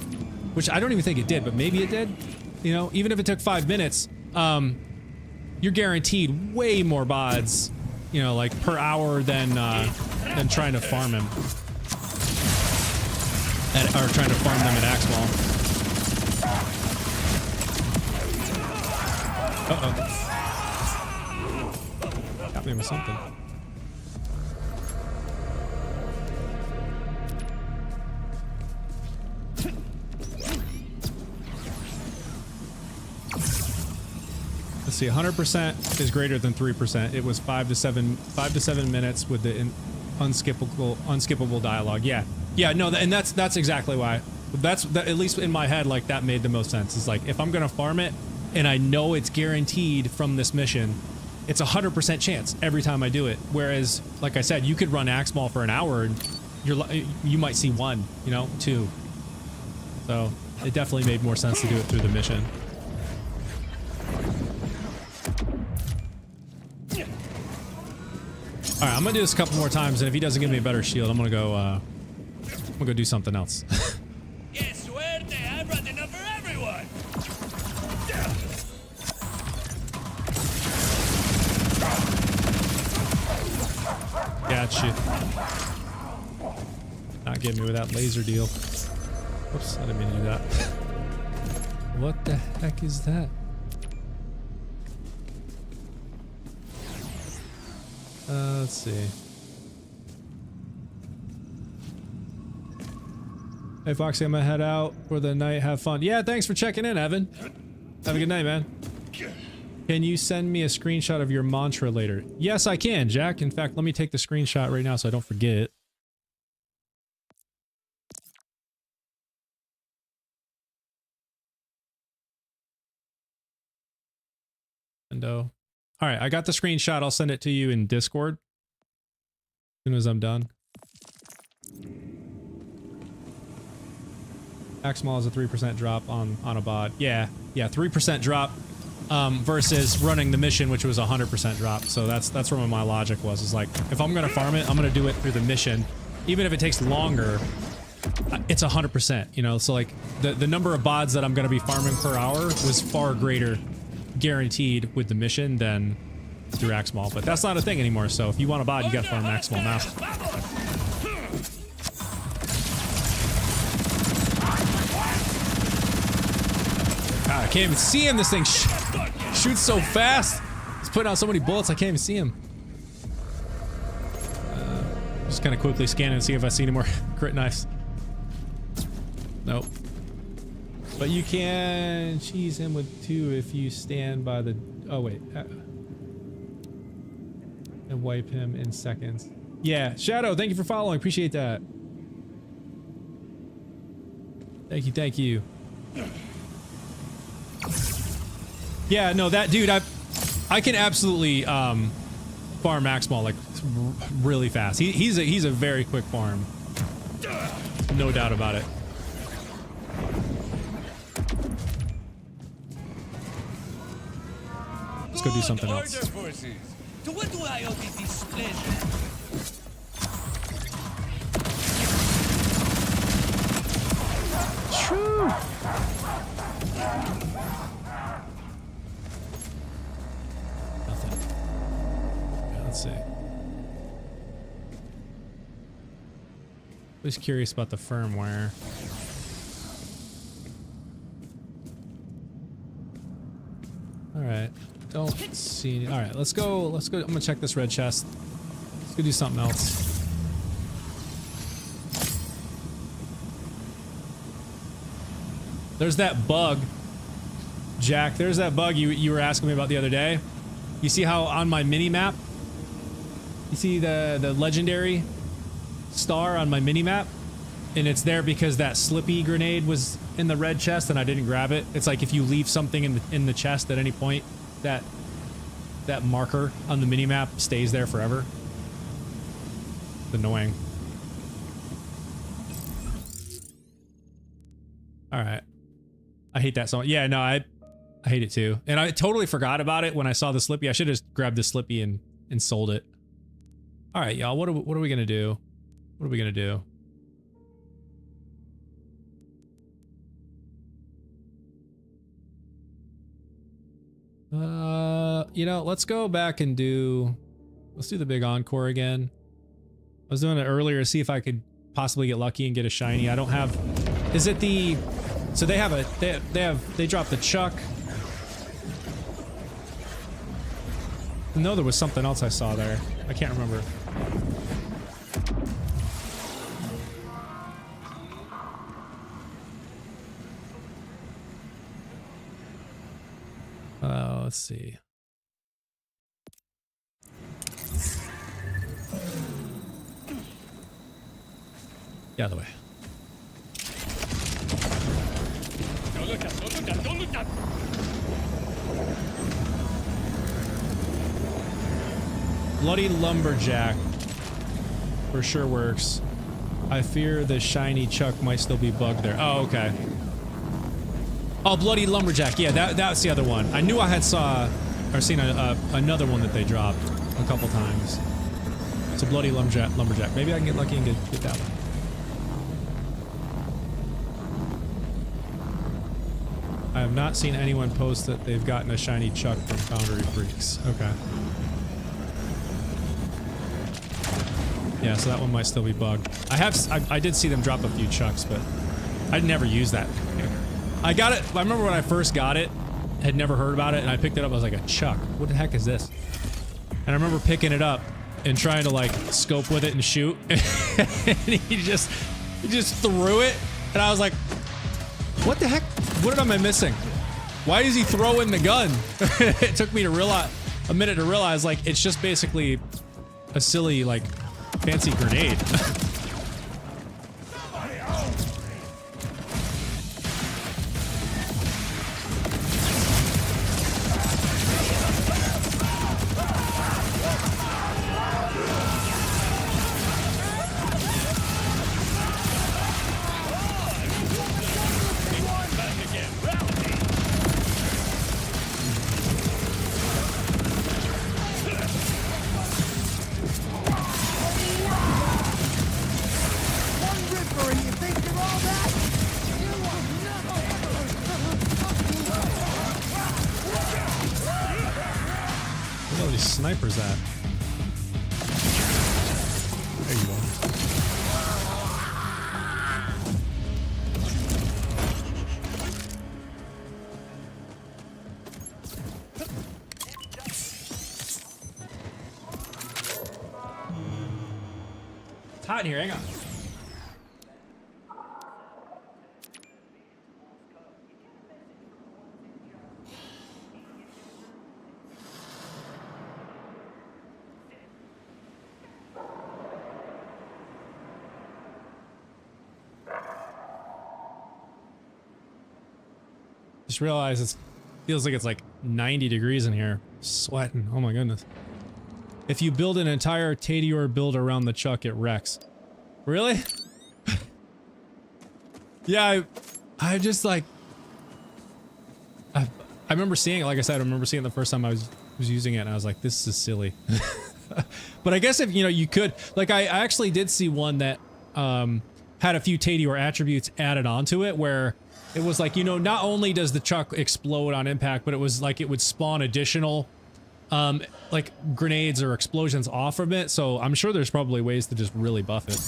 A: which I don't even think it did, but maybe it did. You know, even if it took 5 minutes, you're guaranteed way more bods, you know, like per hour than trying to farm him or trying to farm them at Axmal. Uh-oh. Got me with something. Let's see, 100% is greater than 3%. It was 5 to 7 minutes with the unskippable dialogue. Yeah, no, and that's exactly why. That, at least in my head, like that made the most sense. It's like if I'm gonna farm it and I know it's guaranteed from this mission, it's 100% chance every time I do it. Whereas, like I said, you could run Axmal for an hour and you might see 1, you know, 2. So it definitely made more sense to do it through the mission. All right, I'm gonna do this a couple more times, and if he doesn't give me a better shield, I'm gonna go do something else.
B: I'm running over everyone.
A: Gotcha. Not getting me with that laser deal. Whoops, I didn't mean to do that. What the heck is that? Let's see. Hey Foxy, I'm gonna head out for the night. Have fun. Yeah, thanks for checking in, Evan. Have a good night, man. Can you send me a screenshot of your mantra later? Yes, I can, Jack. In fact, let me take the screenshot right now so I don't forget. All right, I got the screenshot. I'll send it to you in Discord as soon as I'm done. Axmal is a 3% drop on a bot. Yeah, 3% drop versus running the mission, which was a 100% drop. So that's where my logic was. Is like, if I'm gonna farm it, I'm gonna do it through the mission, even if it takes longer. It's 100%. You know, so like the number of bots that I'm gonna be farming per hour was far greater, guaranteed with the mission than through Axmal, but that's not a thing anymore. So if you want a bot, you gotta farm Axmal now. God, I can't even see him. This thing shoots so fast. He's putting out so many bullets, I can't even see him. Just kind of quickly scan and see if I see any more crit knives. Nope. But you can cheese him with 2 if you stand by the... Oh, wait. And wipe him in seconds. Yeah, Shadow, thank you for following. Appreciate that. Thank you. Yeah, no, that dude, I can absolutely farm Axmal like really fast. He's a very quick farm. No doubt about it. Let's go do something else.
B: To what do I owe this displeasure?
A: True. Nothing. Okay, let's see. I was curious about the firmware. All right. Don't see any. All right, let's go. I'm gonna check this red chest. Let's go do something else. There's that bug, Jack. There's that bug you were asking me about the other day. You see how on my mini map, you see the legendary star on my mini map, and it's there because that slippy grenade was in the red chest and I didn't grab it. It's like if you leave something in the chest at any point, that marker on the mini map stays there forever. It's annoying. All right. I hate that song. Yeah, no, I hate it too. And I totally forgot about it when I saw the Slippy. I should have just grabbed the Slippy and sold it. All right, y'all. What are we gonna do? What are we gonna do? You know, let's go back and let's do the big encore again. I was doing it earlier to see if I could possibly get lucky and get a shiny. I don't have. Is it the? So they have they dropped the Chuck. No, there was something else I saw there. I can't remember. Let's see. Get out of the way.
B: Don't look up, don't look up, don't look up.
A: Bloody Lumberjack for sure works. I fear the shiny Chuck might still be bugged there. Oh, okay. Oh, Bloody Lumberjack. Yeah, that's the other one. I knew I had seen another one that they dropped a couple times. It's a Bloody Lumberjack. Maybe I can get lucky and get that one. I have not seen anyone post that they've gotten a shiny Chuck from Foundry Freaks. Okay. Yeah, so that one might still be bugged. I did see them drop a few Chucks, but I'd never used that. I got it. I remember when I first got it, had never heard about it, and I picked it up. I was like, a Chuck? What the heck is this? And I remember picking it up and trying to like scope with it and shoot, and he just threw it, and I was like, what the heck? What am I missing? Why is he throwing the gun? It took me a minute to realize like it's just basically a silly like fancy grenade. Snipers at? There you are. It's hot in here, hang on. Just realized it feels like it's like 90 degrees in here. Sweating. Oh my goodness. If you build an entire Tadior build around the Chuck, it wrecks. Really? Yeah, I just like... I remember seeing it, like I said, I remember seeing it the first time I was using it, and I was like, this is silly. But I guess if, you know, you could... Like, I actually did see one that had a few Tadior attributes added onto it, where... It was like, you know, not only does the Chuck explode on impact, but it was like it would spawn additional, like grenades or explosions off of it. So I'm sure there's probably ways to just really buff it.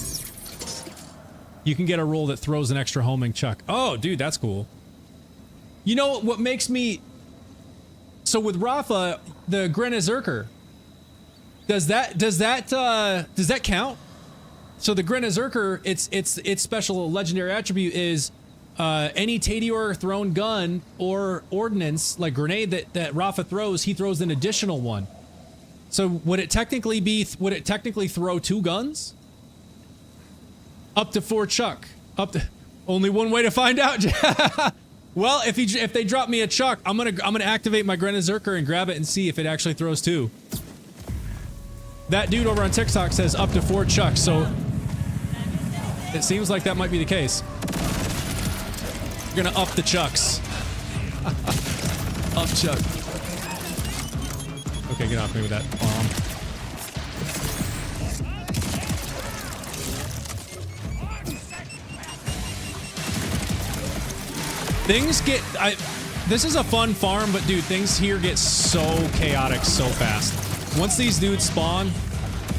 A: You can get a roll that throws an extra homing Chuck. Oh, dude, that's cool. You know what makes me... So with Rafa, the Grenazerker, does that count? So the Grenazerker, its special legendary attribute is any Tadior thrown gun or ordnance, like grenade that Rafa throws, he throws an additional one. So would it technically throw 2 guns? Up to 4 Chuck. Only one way to find out. Well, if they drop me a Chuck, I'm gonna activate my Grenazerker and grab it and see if it actually throws 2. That dude over on TikTok says up to 4 Chucks, so it seems like that might be the case. We're gonna up the Chucks. Up Chuck. Okay, get off me with that bomb. Things get... this is a fun farm, but dude, things here get so chaotic so fast. Once these dudes spawn,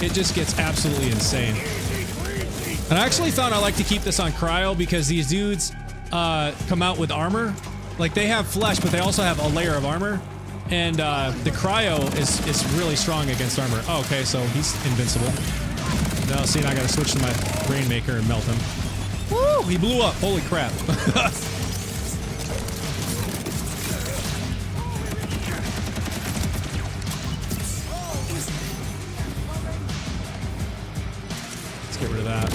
A: it just gets absolutely insane. And I actually thought I like to keep this on cryo because these dudes come out with armor. Like, they have flesh, but they also have a layer of armor. And the cryo is really strong against armor. Oh, okay, so he's invincible. Now, see, now I gotta switch to my Rainmaker and melt him. Woo! He blew up. Holy crap. Get rid of that.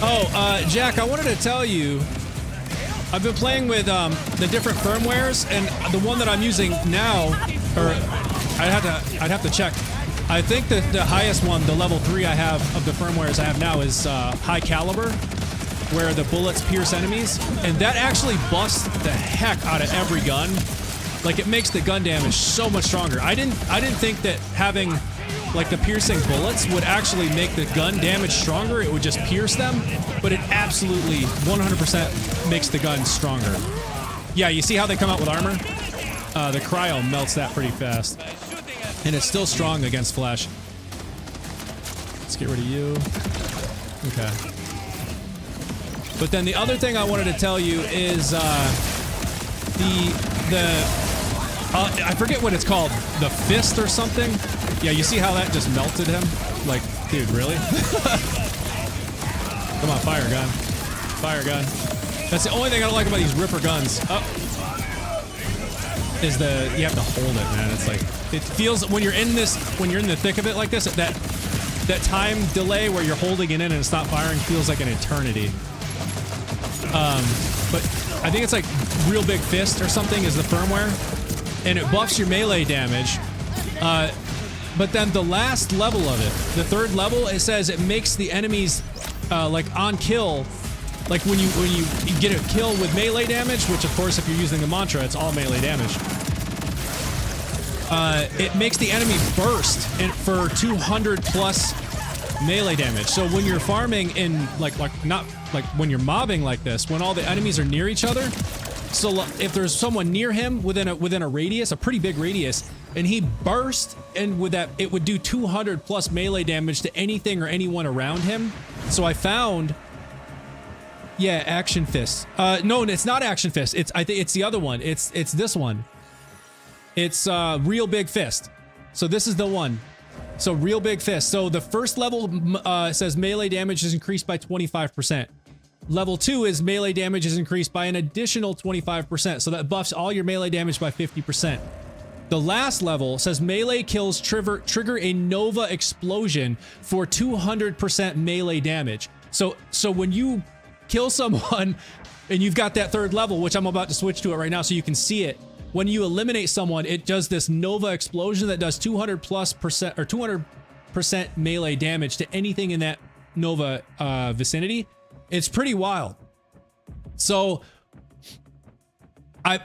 A: Oh, Jack, I wanted to tell you, I've been playing with the different firmwares, and the one that I'm using now, or I'd have to check. I think that the highest one, the level 3 I have of the firmwares I have now is high caliber, where the bullets pierce enemies, and that actually busts the heck out of every gun. Like, it makes the gun damage so much stronger. I didn't think that having like the piercing bullets would actually make the gun damage stronger. It would just pierce them, but it absolutely 100% makes the gun stronger. Yeah, you see how they come out with armor? The cryo melts that pretty fast, and it's still strong against flesh. Let's get rid of you. Okay. But then the other thing I wanted to tell you is I forget what it's called, the fist or something. Yeah, you see how that just melted him? Like, dude, really? Come on, fire gun. Fire gun. That's the only thing I don't like about these Ripper guns. Is you have to hold it, man. It's like, it feels, when you're in the thick of it like this, that time delay where you're holding it in and it's not firing feels like an eternity. But I think it's like Real Big Fist or something is the firmware, and it buffs your melee damage. But then the last level of it, the 3rd level, it says it makes the enemies like on kill, like when you get a kill with melee damage, which of course if you're using the mantra, it's all melee damage. It makes the enemy burst for 200 plus melee damage. So when you're farming in not like when you're mobbing like this, when all the enemies are near each other, so if there's someone near him within a radius, a pretty big radius, and he burst, and with that it would do 200 plus melee damage to anything or anyone around him. So I found, yeah, Action Fist. No, it's not Action Fist. I think it's the other one. It's this one. It's Real Big Fist. So this is the one. So Real Big Fist. So the first level says melee damage is increased by 25%. Level 2 is melee damage is increased by an additional 25%. So that buffs all your melee damage by 50%. The last level says melee kills trigger a Nova explosion for 200% melee damage. So when you kill someone and you've got that 3rd level, which I'm about to switch to it right now so you can see it. When you eliminate someone, it does this Nova explosion that does 200% or 200% melee damage to anything in that Nova vicinity. It's pretty wild. So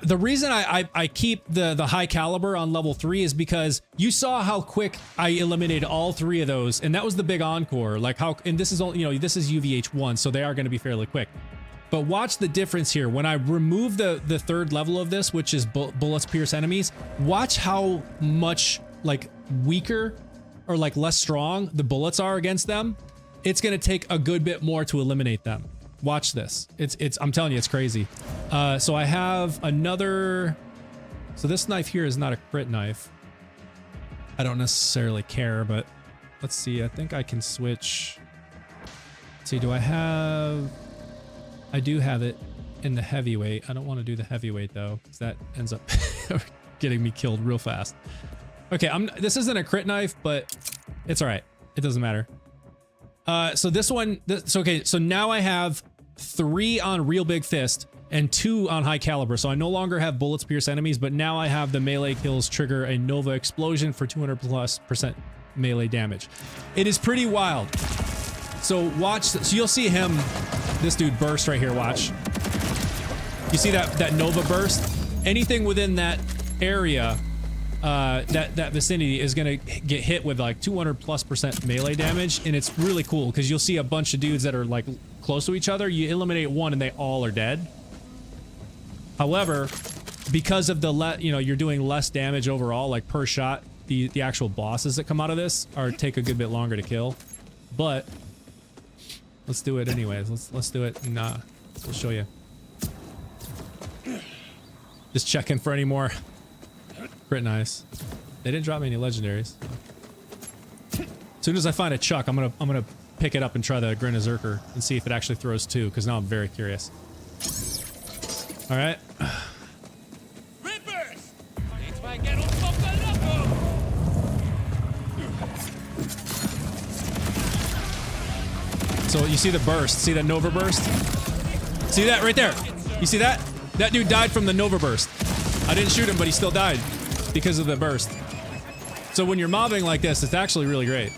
A: the reason I keep the high caliber on level 3 is because you saw how quick I eliminated all 3 of those, and that was the big encore. Like how, and this is all, this is UVH1, so they are going to be fairly quick. But watch the difference here. When I remove the 3rd level of this, which is bullets pierce enemies, watch how much like weaker or like less strong the bullets are against them. It's going to take a good bit more to eliminate them. Watch this. I'm telling you, it's crazy. So I have another. So this knife here is not a crit knife. I don't necessarily care, but let's see. I think I can switch. Let's see, do I have... I do have it in the heavyweight. I don't want to do the heavyweight though, because that ends up getting me killed real fast. Okay, this isn't a crit knife, but it's all right. It doesn't matter. So this one, okay, so now I have 3 on Real Big Fist and 2 on High Caliber. So I no longer have bullets pierce enemies, but now I have the melee kills trigger a Nova explosion for 200+% melee damage. It is pretty wild. So watch, so you'll see him, this dude burst right here, watch. You see that Nova burst? Anything within that area, that vicinity is gonna get hit with like 200+% melee damage, and it's really cool because you'll see a bunch of dudes that are like close to each other. You eliminate one and they all are dead. However, because of the you're doing less damage overall, like per shot, the actual bosses that come out of this take a good bit longer to kill. But let's do it anyways. Let's do it, and we'll show you. Just checking for any more crit knives. They didn't drop me any legendaries. As soon as I find a Chuck, I'm gonna pick it up and try the Grin of Zerker and see if it actually throws 2, because now I'm very curious. All right.
B: Rippers! It's my get un poco loco!
A: So you see the burst? See that Nova burst? See that right there? You see that? That dude died from the Nova burst. I didn't shoot him, but he still died because of the burst. So when you're mobbing like this, it's actually really great.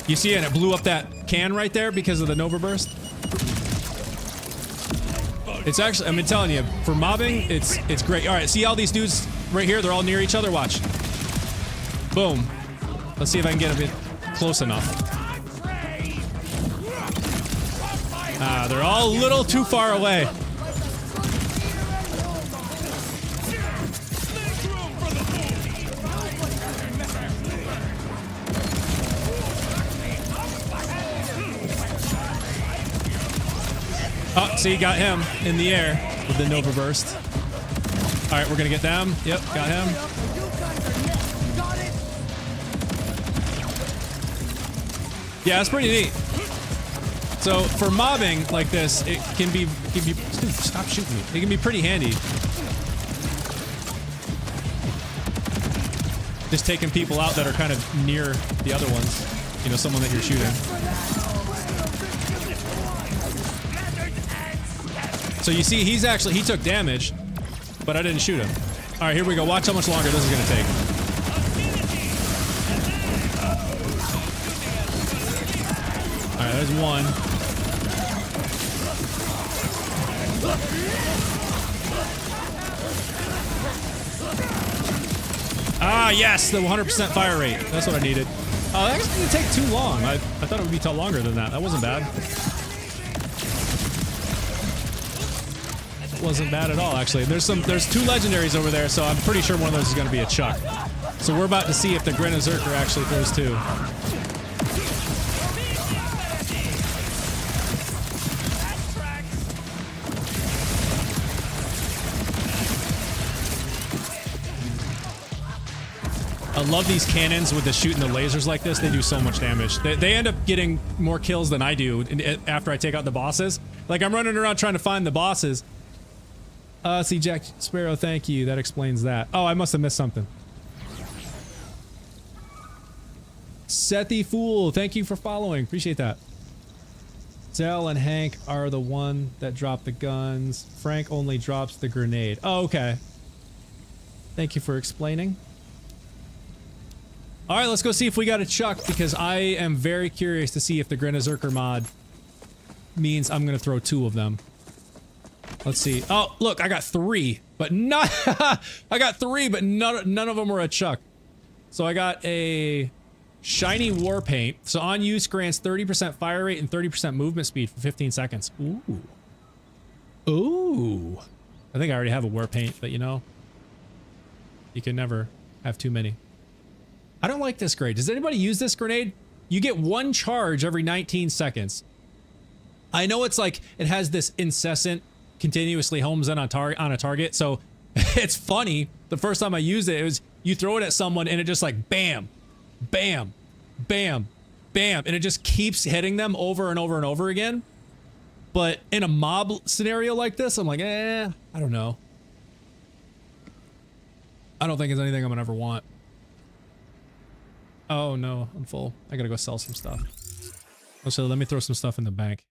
A: You see it, and it blew up that can right there because of the Nova burst. It's actually, I'm telling you, for mobbing, it's great. All right, see all these dudes right here? They're all near each other. Watch. Boom. Let's see if I can get a bit close enough. They're all a little too far away. Oh, see, got him in the air with the Nova burst. All right, we're gonna get them. Yep, got him. Yeah, that's pretty neat. So for mobbing like this, it can be dude, stop shooting me. It can be pretty handy. Just taking people out that are kind of near the other ones. You know, someone that you're shooting. So you see, he took damage, but I didn't shoot him. All right, here we go. Watch how much longer this is gonna take. All right, there's one. Ah, yes, the 100% fire rate. That's what I needed. Oh, that didn't take too long. I thought it would be longer than that. That wasn't bad. Wasn't bad at all, actually. There's 2 legendaries over there, so I'm pretty sure one of those is going to be a Chuck. So we're about to see if the Grin of Zerker actually throws 2. I love these cannons with the shooting the lasers like this. They do so much damage. They end up getting more kills than I do after I take out the bosses. Like, I'm running around trying to find the bosses. See, Jack Sparrow, thank you. That explains that. Oh, I must have missed something. Sethi Fool, thank you for following. Appreciate that. Zell and Hank are the one that drop the guns. Frank only drops the grenade. Oh, okay. Thank you for explaining. All right, let's go see if we got a Chuck, because I am very curious to see if the Grin of Zerker mod means I'm going to throw 2 of them. Let's see. Oh, look, I got 3, but not. I got 3, but none of them were a Chuck. So I got a shiny war paint. So on use grants 30% fire rate and 30% movement speed for 15 seconds. Ooh. Ooh. I think I already have a war paint, but you know, you can never have too many. I don't like this grenade. Does anybody use this grenade? You get 1 charge every 19 seconds. I know it's like, it has this incessant continuously homes in on a target. So it's funny. The first time I used it, it was you throw it at someone and it just like bam, bam, bam, bam, and it just keeps hitting them over and over and over again. But in a mob scenario like this, I'm like, I don't know. I don't think it's anything I'm gonna ever want. Oh no, I'm full. I gotta go sell some stuff. Oh, so let me throw some stuff in the bank.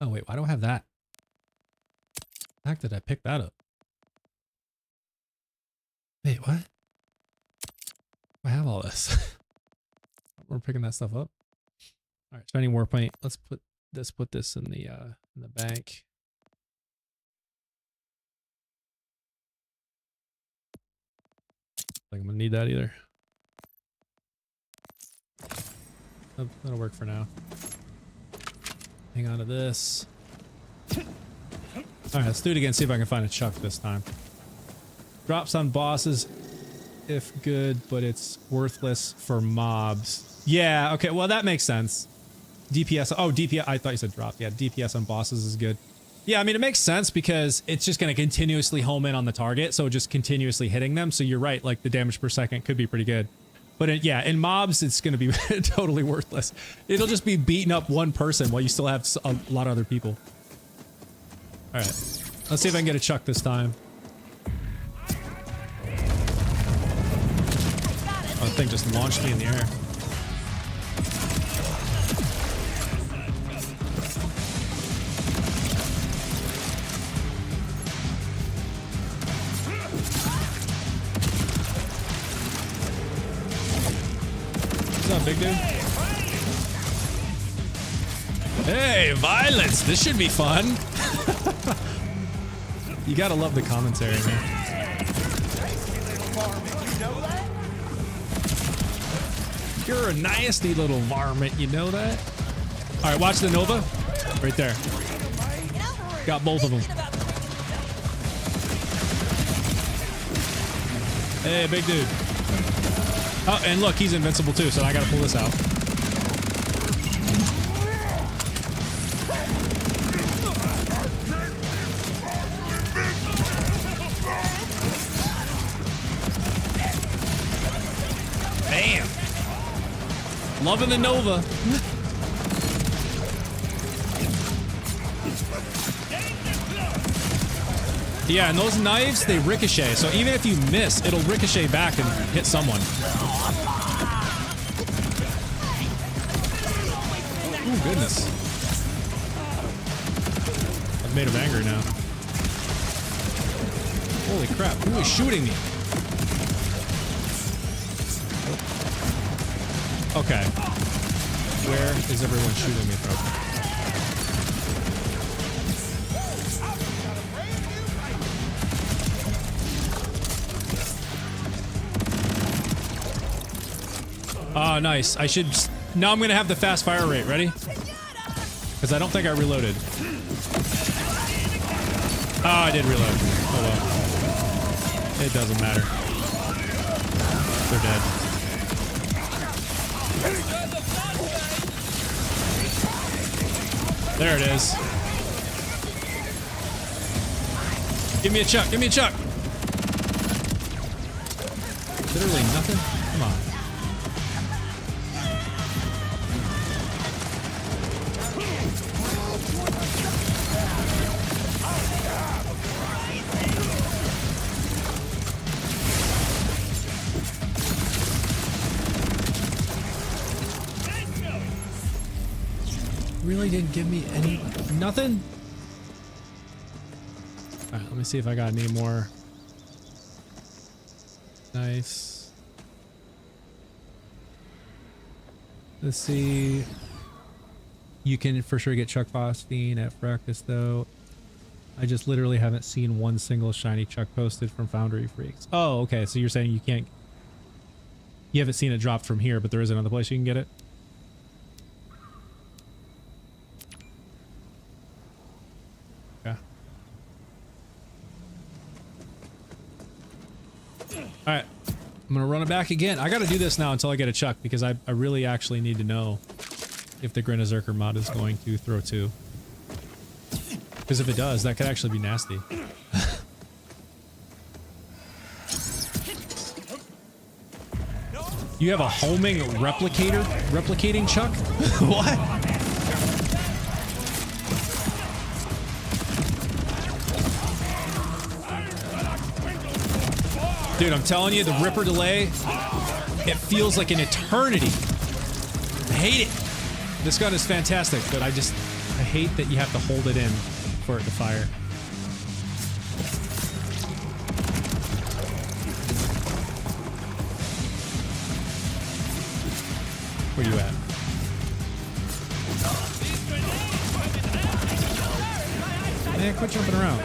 A: Oh wait, why do I have that? The heck did I pick that up? Wait, what? I have all this. We're picking that stuff up. All right, spending war point. Let's put this in the bank. Like I'm gonna need that either. That'll work for now. Hang on to this. All right, let's do it again. See if I can find a chuck this time. Drops on bosses, if good, but it's worthless for mobs. Yeah. Okay. Well, that makes sense. DPS. Oh, DPS. I thought you said drop. Yeah, DPS on bosses is good. Yeah, I mean, it makes sense because it's just going to continuously home in on the target, so just continuously hitting them. So you're right, like the damage per second could be pretty good. But yeah, in mobs, it's going to be totally worthless. It'll just be beating up one person while you still have a lot of other people. All right, let's see if I can get a chuck this time. Oh, the thing just launched me in the air. What's up, big dude? Hey, violence! This should be fun. You gotta love the commentary, man. You're a nasty little varmint, you know that? All right, watch the Nova. Right there. Got both of them. Hey, big dude. Oh, and look, he's invincible too, so I gotta pull this out. Bam! Loving the Nova. Yeah, and those knives, they ricochet, so even if you miss, it'll ricochet back and hit someone. Ooh, goodness. I've made him angry now. Holy crap, who is shooting me? Okay. Where is everyone shooting me from? Oh, nice. I should... Now I'm going to have the fast fire rate. Ready? Because I don't think I reloaded. Oh, I did reload. Oh, well. It doesn't matter. They're dead. There it is. Give me a chuck. Give me a chuck. Literally nothing? Come on. Really didn't give me any... Nothing? Alright, let me see if I got any more. Nice. Let's see. You can for sure get Chuck Phosphine at breakfast though. I just literally haven't seen one single shiny Chuck posted from Foundry Freaks. Oh, okay. So you're saying you can't... You haven't seen it dropped from here, but there is another place you can get it? All right, I'm gonna run it back again. I gotta do this now until I get a chuck because I really actually need to know if the Grinazerker mod is going to throw two. Because if it does, that could actually be nasty. You have a homing replicating chuck? What? Dude, I'm telling you, the Ripper delay, it feels like an eternity. I hate it. This gun is fantastic, but I hate that you have to hold it in for it to fire. Where you at? Man, quit jumping around.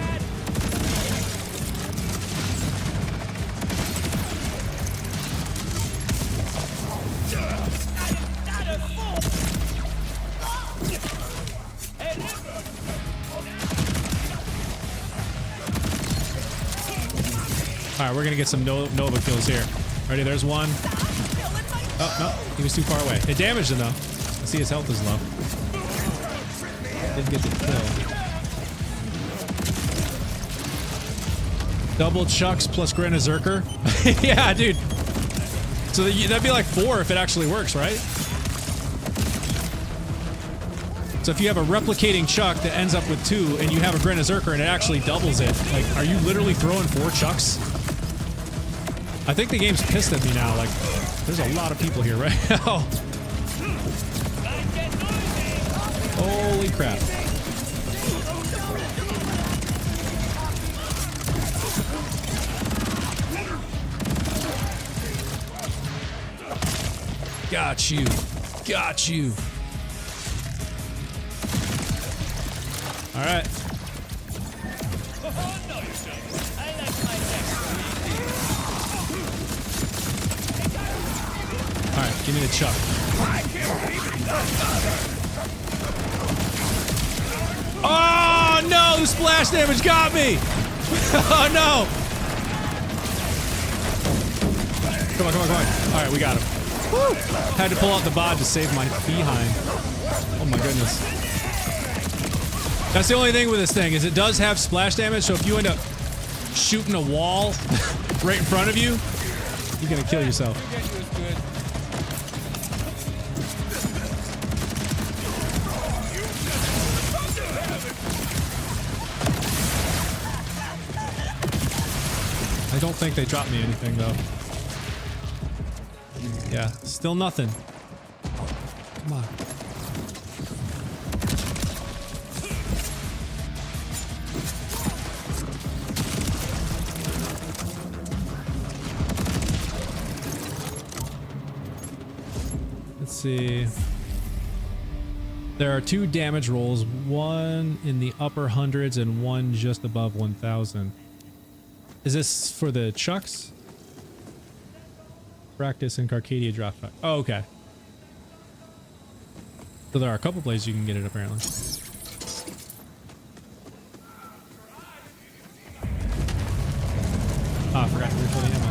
A: All right, we're gonna get some Nova kills here. Ready? There's one. Oh, no, he was too far away. It damaged him, though. I see his health is low. Didn't get the kill. Double Chucks plus Grenna Zerker. Yeah, dude. So that'd be like 4 if it actually works, right? So if you have a replicating Chuck that ends up with 2 and you have a Grenna Zerker and it actually doubles it, like, are you literally throwing 4 Chucks? I think the game's pissed at me now, like, there's a lot of people here right now. Holy crap. Got you. Got you. All right. Alright, give me the chuck. Oh no! The splash damage got me! Oh no! Come on, come on, come on. Alright, we got him. Woo! Had to pull out the bod to save my behind. Oh my goodness. That's the only thing with this thing, is it does have splash damage, so if you end up shooting a wall right in front of you, you're gonna kill yourself. I don't think they dropped me anything, though. Yeah, still nothing. Come on. Let's see. There are 2 damage rolls, one in the upper hundreds and one just above 1,000. Is this for the Chucks? Practice and Carcadia drop back. Oh, okay. So there are a couple places you can get it, apparently. Ah, I forgot to refill the ammo.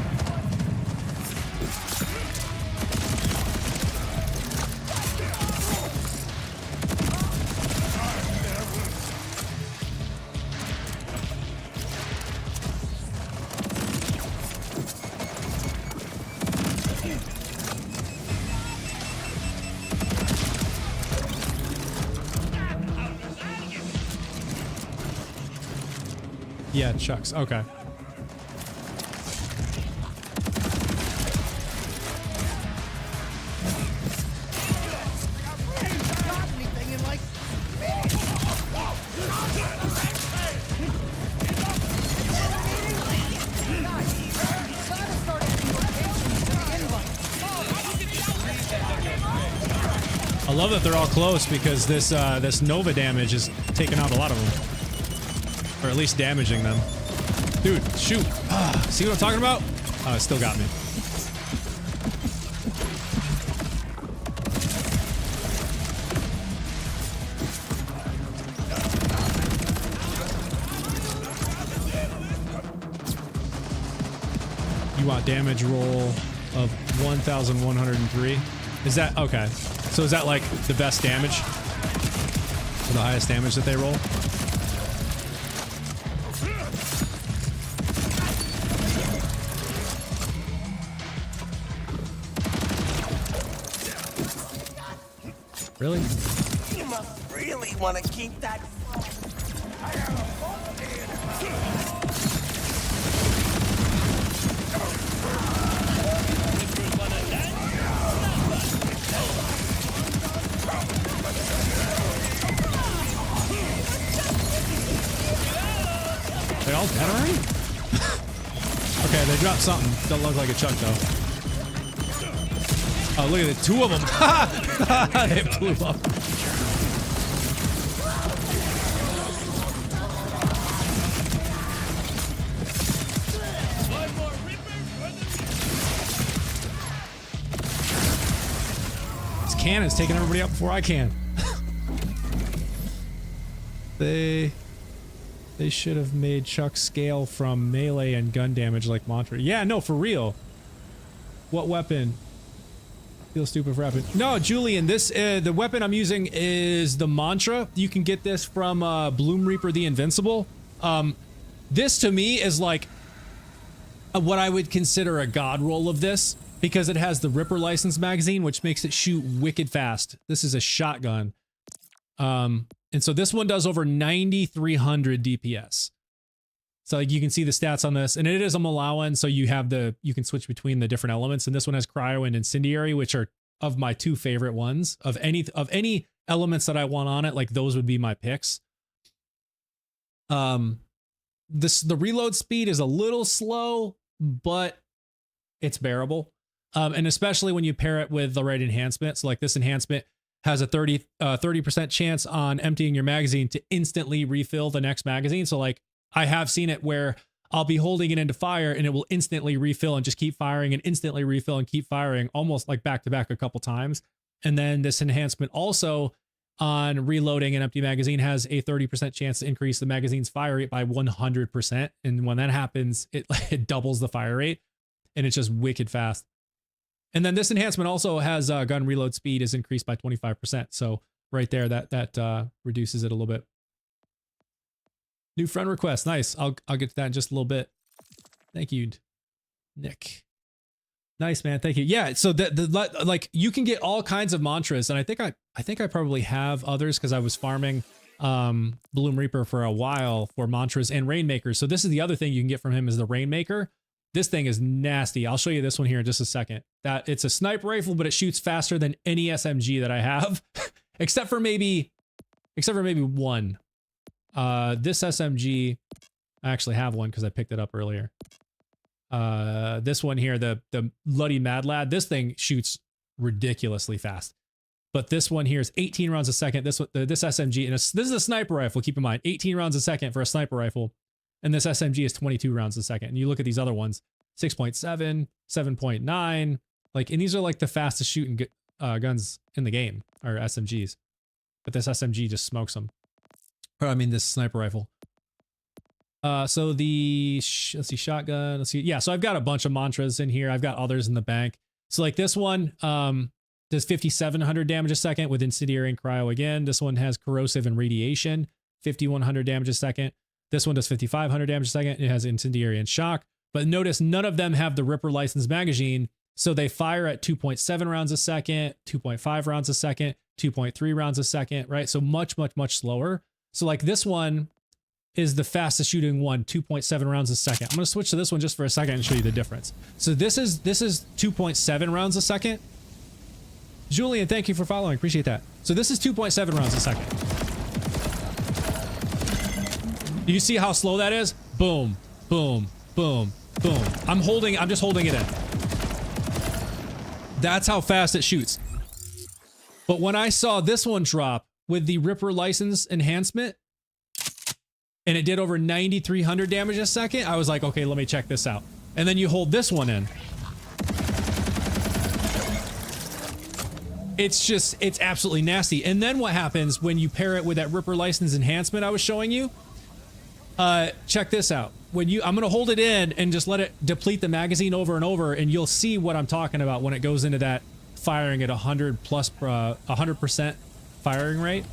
A: Yeah, Chucks. Okay. I love that they're all close because this this Nova damage is taking out a lot of them. Or at least damaging them. Dude, shoot. See what I'm talking about? Oh, it still got me. You want damage roll of 1,103? Is that okay? So is that like the best damage? Or the highest damage that they roll? Really?
C: You must really want to keep that. I have a
B: Rippers wanna dance?
A: They all dead already? Okay, they dropped something. Don't look like a chuck though. Oh, look at it. 2 of them. They blew up.
B: One more Ripper for the
A: This cannon's taking everybody out before I can. They should have made Chuck scale from melee and gun damage like Mantra. Yeah, no, for real. What weapon? Feel stupid for weapon. No, Julian, this the weapon I'm using is the Mantra. You can get this from Bloom Reaper the Invincible. This to me is like what I would consider a god roll of this because it has the Ripper license magazine, which makes it shoot wicked fast. This is a shotgun. And so this one does over 9,300 DPS. So like you can see the stats on this, and it is a Malawan, so you can switch between the different elements. And this one has Cryo and Incendiary, which are of my 2 favorite ones. Of any elements that I want on it, like those would be my picks. The reload speed is a little slow, but it's bearable. And especially when you pair it with the right enhancement. So like this enhancement has a 30% chance on emptying your magazine to instantly refill the next magazine. So like I have seen it where I'll be holding it into fire and it will instantly refill and just keep firing and instantly refill and keep firing almost like back to back a couple times. And then this enhancement also on reloading an empty magazine has a 30% chance to increase the magazine's fire rate by 100%. And when that happens, it doubles the fire rate and it's just wicked fast. And then this enhancement also has gun reload speed is increased by 25%. So right there, that reduces it a little bit. New friend request. Nice. I'll get to that in just a little bit. Thank you, Nick. Nice, man. Thank you. Yeah. So like you can get all kinds of mantras, and I think I probably have others because I was farming Bloom Reaper for a while for mantras and Rainmaker. So this is the other thing you can get from him is the Rainmaker. This thing is nasty. I'll show you this one here in just a second. That it's a sniper rifle, but it shoots faster than any SMG that I have, except for maybe one. This SMG, I actually have one because I picked it up earlier. This one here, the Bloody Mad Lad, this thing shoots ridiculously fast. But this one here is 18 rounds a second. This SMG, and this is a sniper rifle. Keep in mind, 18 rounds a second for a sniper rifle. And this SMG is 22 rounds a second. And you look at these other ones, 6.7, 7.9. Like, and these are like the fastest shooting guns in the game, or SMGs. But this SMG just smokes them. Or I mean, this sniper rifle. So let's see, shotgun. Let's see. Yeah, so I've got a bunch of mantras in here. I've got others in the bank. So like this one does 5,700 damage a second with Incendiary and Cryo again. This one has Corrosive and Radiation, 5,100 damage a second. This one does 5,500 damage a second. It has Incendiary and Shock. But notice none of them have the Ripper license magazine. So they fire at 2.7 rounds a second, 2.5 rounds a second, 2.3 rounds a second, right? So much, much, much slower. So like this one is the fastest shooting one, 2.7 rounds a second. I'm going to switch to this one just for a second and show you the difference. So this is 2.7 rounds a second. Julian, thank you for following. Appreciate that. So this is 2.7 rounds a second. Do you see how slow that is? Boom, boom, boom, boom. I'm just holding it in. That's how fast it shoots. But when I saw this one drop with the Ripper license enhancement, and it did over 9,300 damage a second, I was like, okay, let me check this out. And then you hold this one in. It's absolutely nasty. And then what happens when you pair it with that Ripper license enhancement I was showing you? Check this out. I'm gonna hold it in and just let it deplete the magazine over and over, and you'll see what I'm talking about when it goes into that firing at 100% firing rate.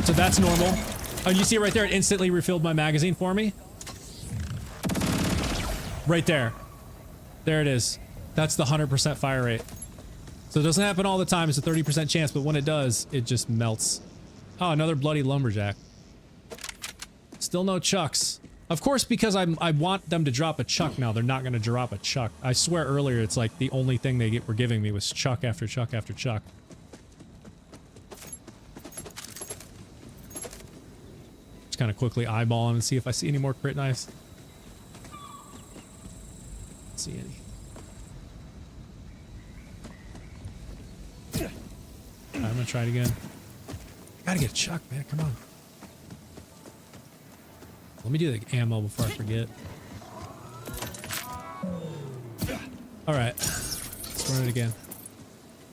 A: So that's normal. And you see right there, it instantly refilled my magazine for me. Right there. There it is. That's the 100% fire rate. So it doesn't happen all the time. It's a 30% chance, but when it does, it just melts. Oh, another bloody lumberjack. Still no chucks. Of course, because I want them to drop a chuck now, they're not going to drop a chuck. I swear earlier it's like the only thing they were giving me was chuck after chuck after chuck. Just kind of quickly eyeballing and see if I see any more crit knives. Don't see any. Alright, I'm gonna try it again. I gotta get a chuck, man. Come on. Let me do the ammo before I forget. Alright. Let's run it again.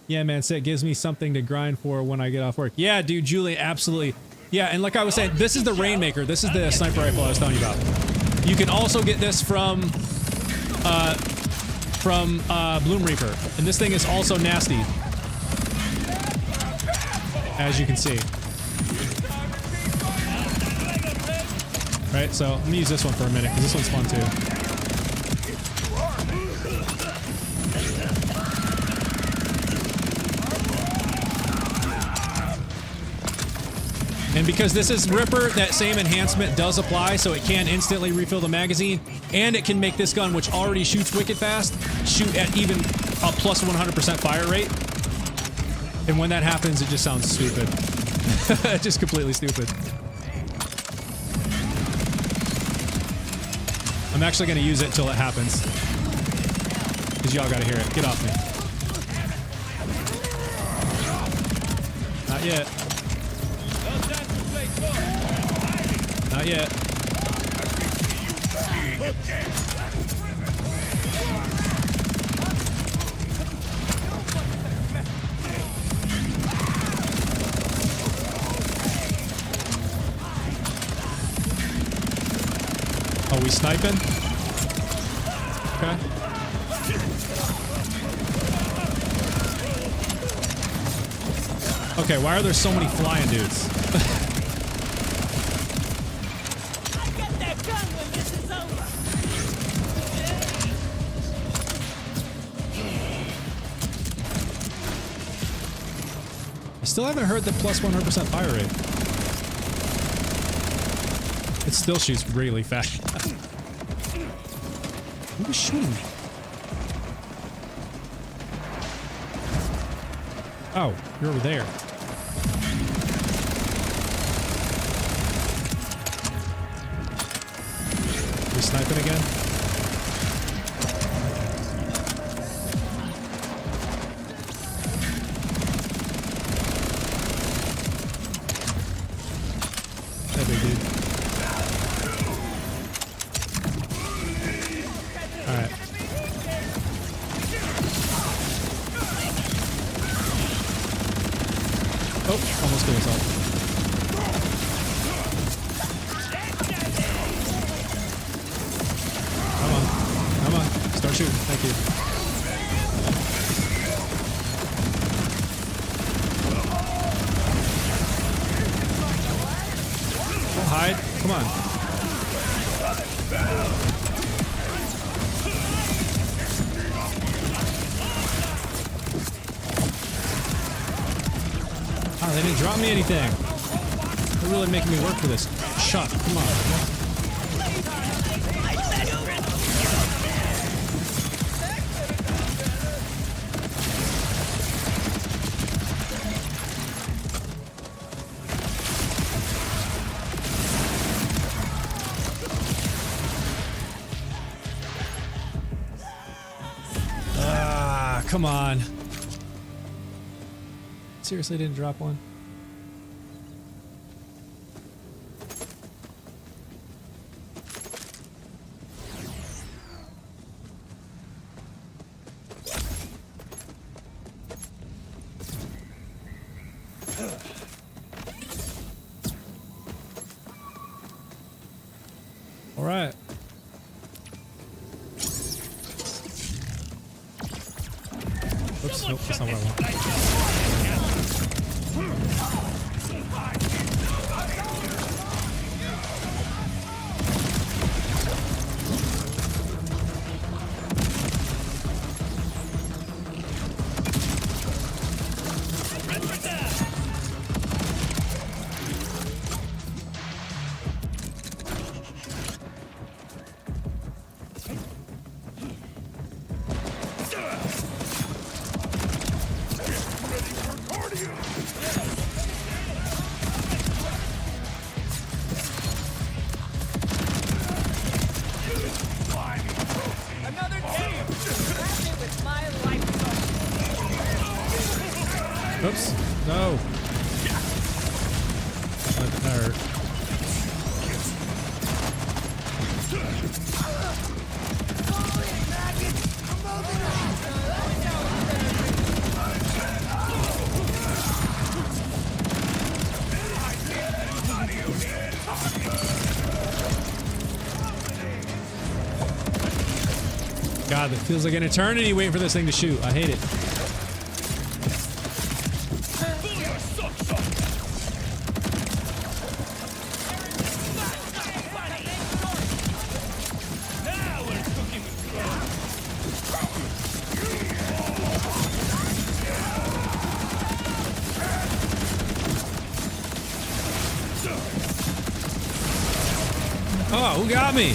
A: Yeah, man, so it gives me something to grind for when I get off work. Yeah, dude, Julie, absolutely. Yeah, and like I was saying, this is the Rainmaker. This is the sniper rifle I was telling you about. You can also get this from Bloom Reaper. And this thing is also nasty. As you can see. Right, so let me use this one for a minute, because this one's fun too. And because this is Ripper, that same enhancement does apply, so it can instantly refill the magazine, and it can make this gun, which already shoots wicked fast, shoot at even a plus 100% fire rate. And when that happens, it just sounds stupid. Just completely stupid. I'm actually going to use it till it happens. Because y'all got to hear it. Get off me. Not yet. Not yet. Oh, we sniping? Okay. Okay, why are there so many flying dudes?
B: I get that gun when this is over.
A: I still haven't heard the plus 100% fire rate. It still shoots really fast. Who was shooting me? Oh, you're over there. We sniping again? That big dude. Alright. Oh, almost killed myself. Come on. Come on. Start shooting. Thank you. Don't hide. Come on. Oh, they didn't drop me anything. They're really making me work for this. Shut. Come on. Ah, come on. Seriously didn't drop one? All right. Oops, nope, that's not what I want. Oops. No. That hurt. God, it feels like an eternity waiting for this thing to shoot. I hate it. Oh, who got me?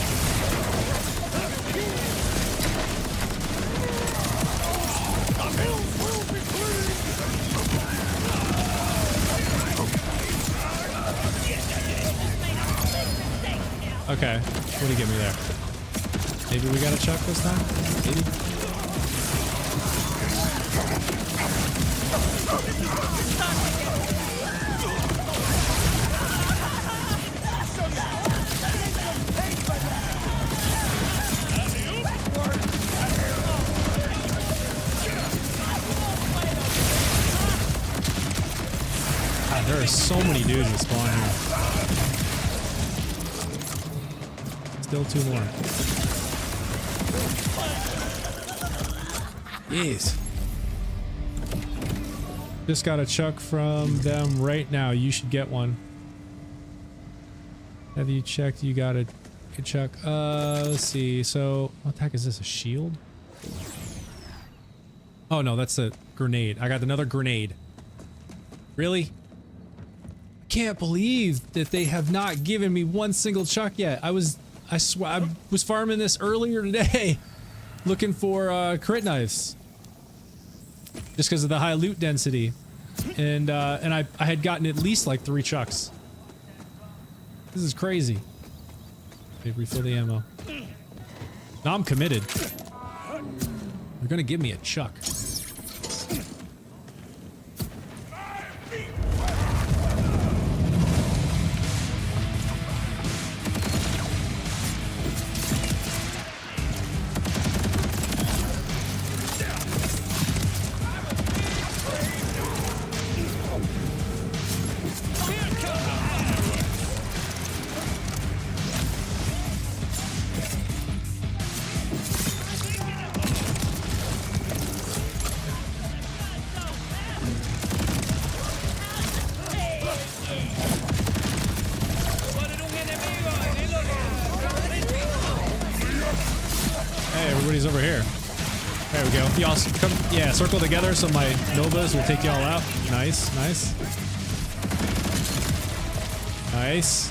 A: Okay, what do you get me there? Maybe we got a chuck this time? Maybe? God, there are so many dudes that spawn here. Still 2 more. Yes. Just got a chuck from them right now. You should get one. Have you checked? You got a chuck. Let's see. So, what the heck is this? A shield? Oh no, that's a grenade. I got another grenade. Really? Can't believe that they have not given me one single chuck yet. I was farming this earlier today, looking for crit knives, just because of the high loot density, and I had gotten at least like 3 chucks. This is crazy. Okay, refill the ammo. Now I'm committed. They're gonna give me a chuck. Everybody's over here. There we go. Y'all come, yeah, circle together so my Novas will take y'all out. Nice, nice. Nice.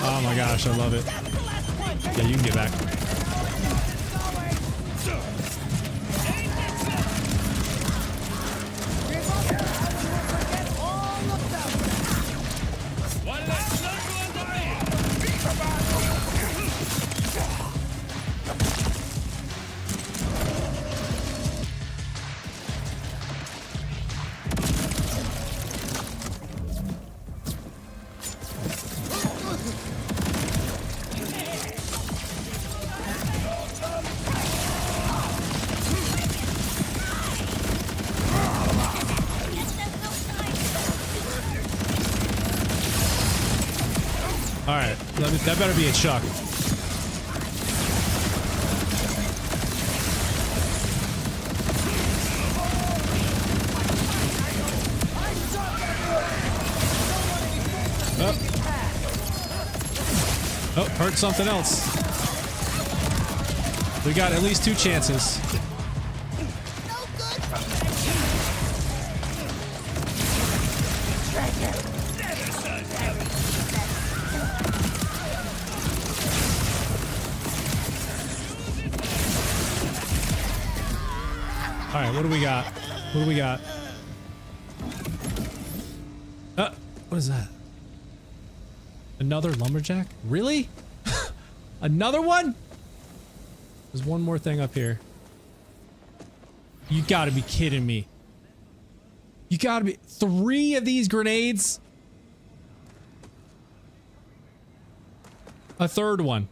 A: Oh my gosh, I love it. Yeah, you can get back. Alright, that better be a chuck. Oh. Oh, hurt something else. We got at least 2 chances. All right, what do we got? What do we got? What is that? Another lumberjack? Really? Another one? There's one more thing up here. You gotta be kidding me. You gotta be... 3 of these grenades? A third one.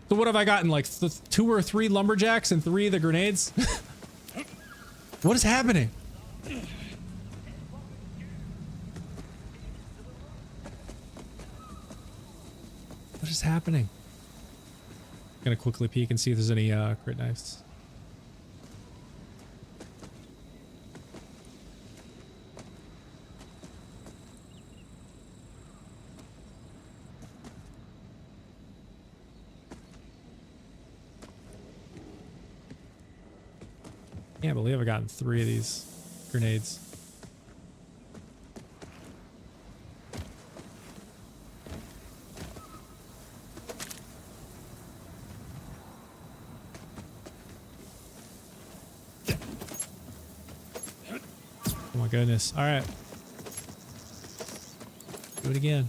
A: So what have I gotten? Like 2 or 3 lumberjacks and 3 of the grenades? What is happening? What is happening? Gonna quickly peek and see if there's any crit knives. Can't believe I've gotten 3 of these grenades. Oh my goodness. All right. Do it again.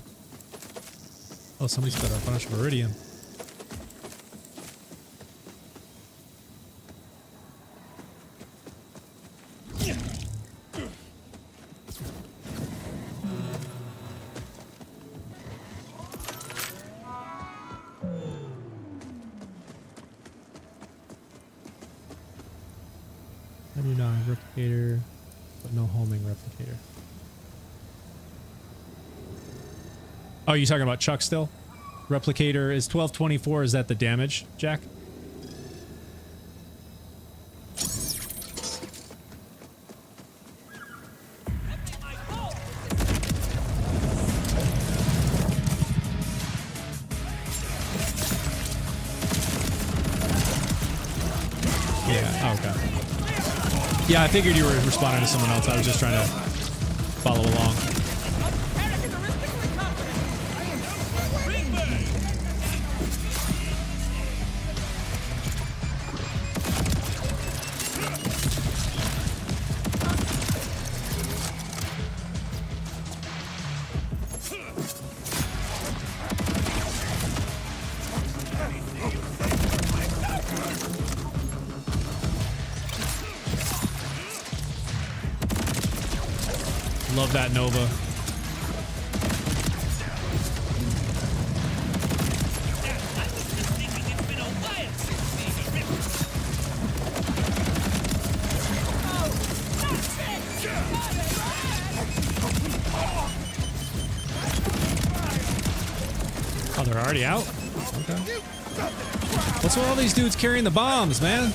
A: Oh, somebody's got a bunch of iridium. Replicator, but no homing replicator. Oh, you talking about Chuck still? Replicator is 1224. Is that the damage, Jack? Yeah, okay. Yeah, I figured you were responding to someone else. I was just trying to follow along. Love that Nova. Oh, they're already out? Okay. What's with all these dudes carrying the bombs, man?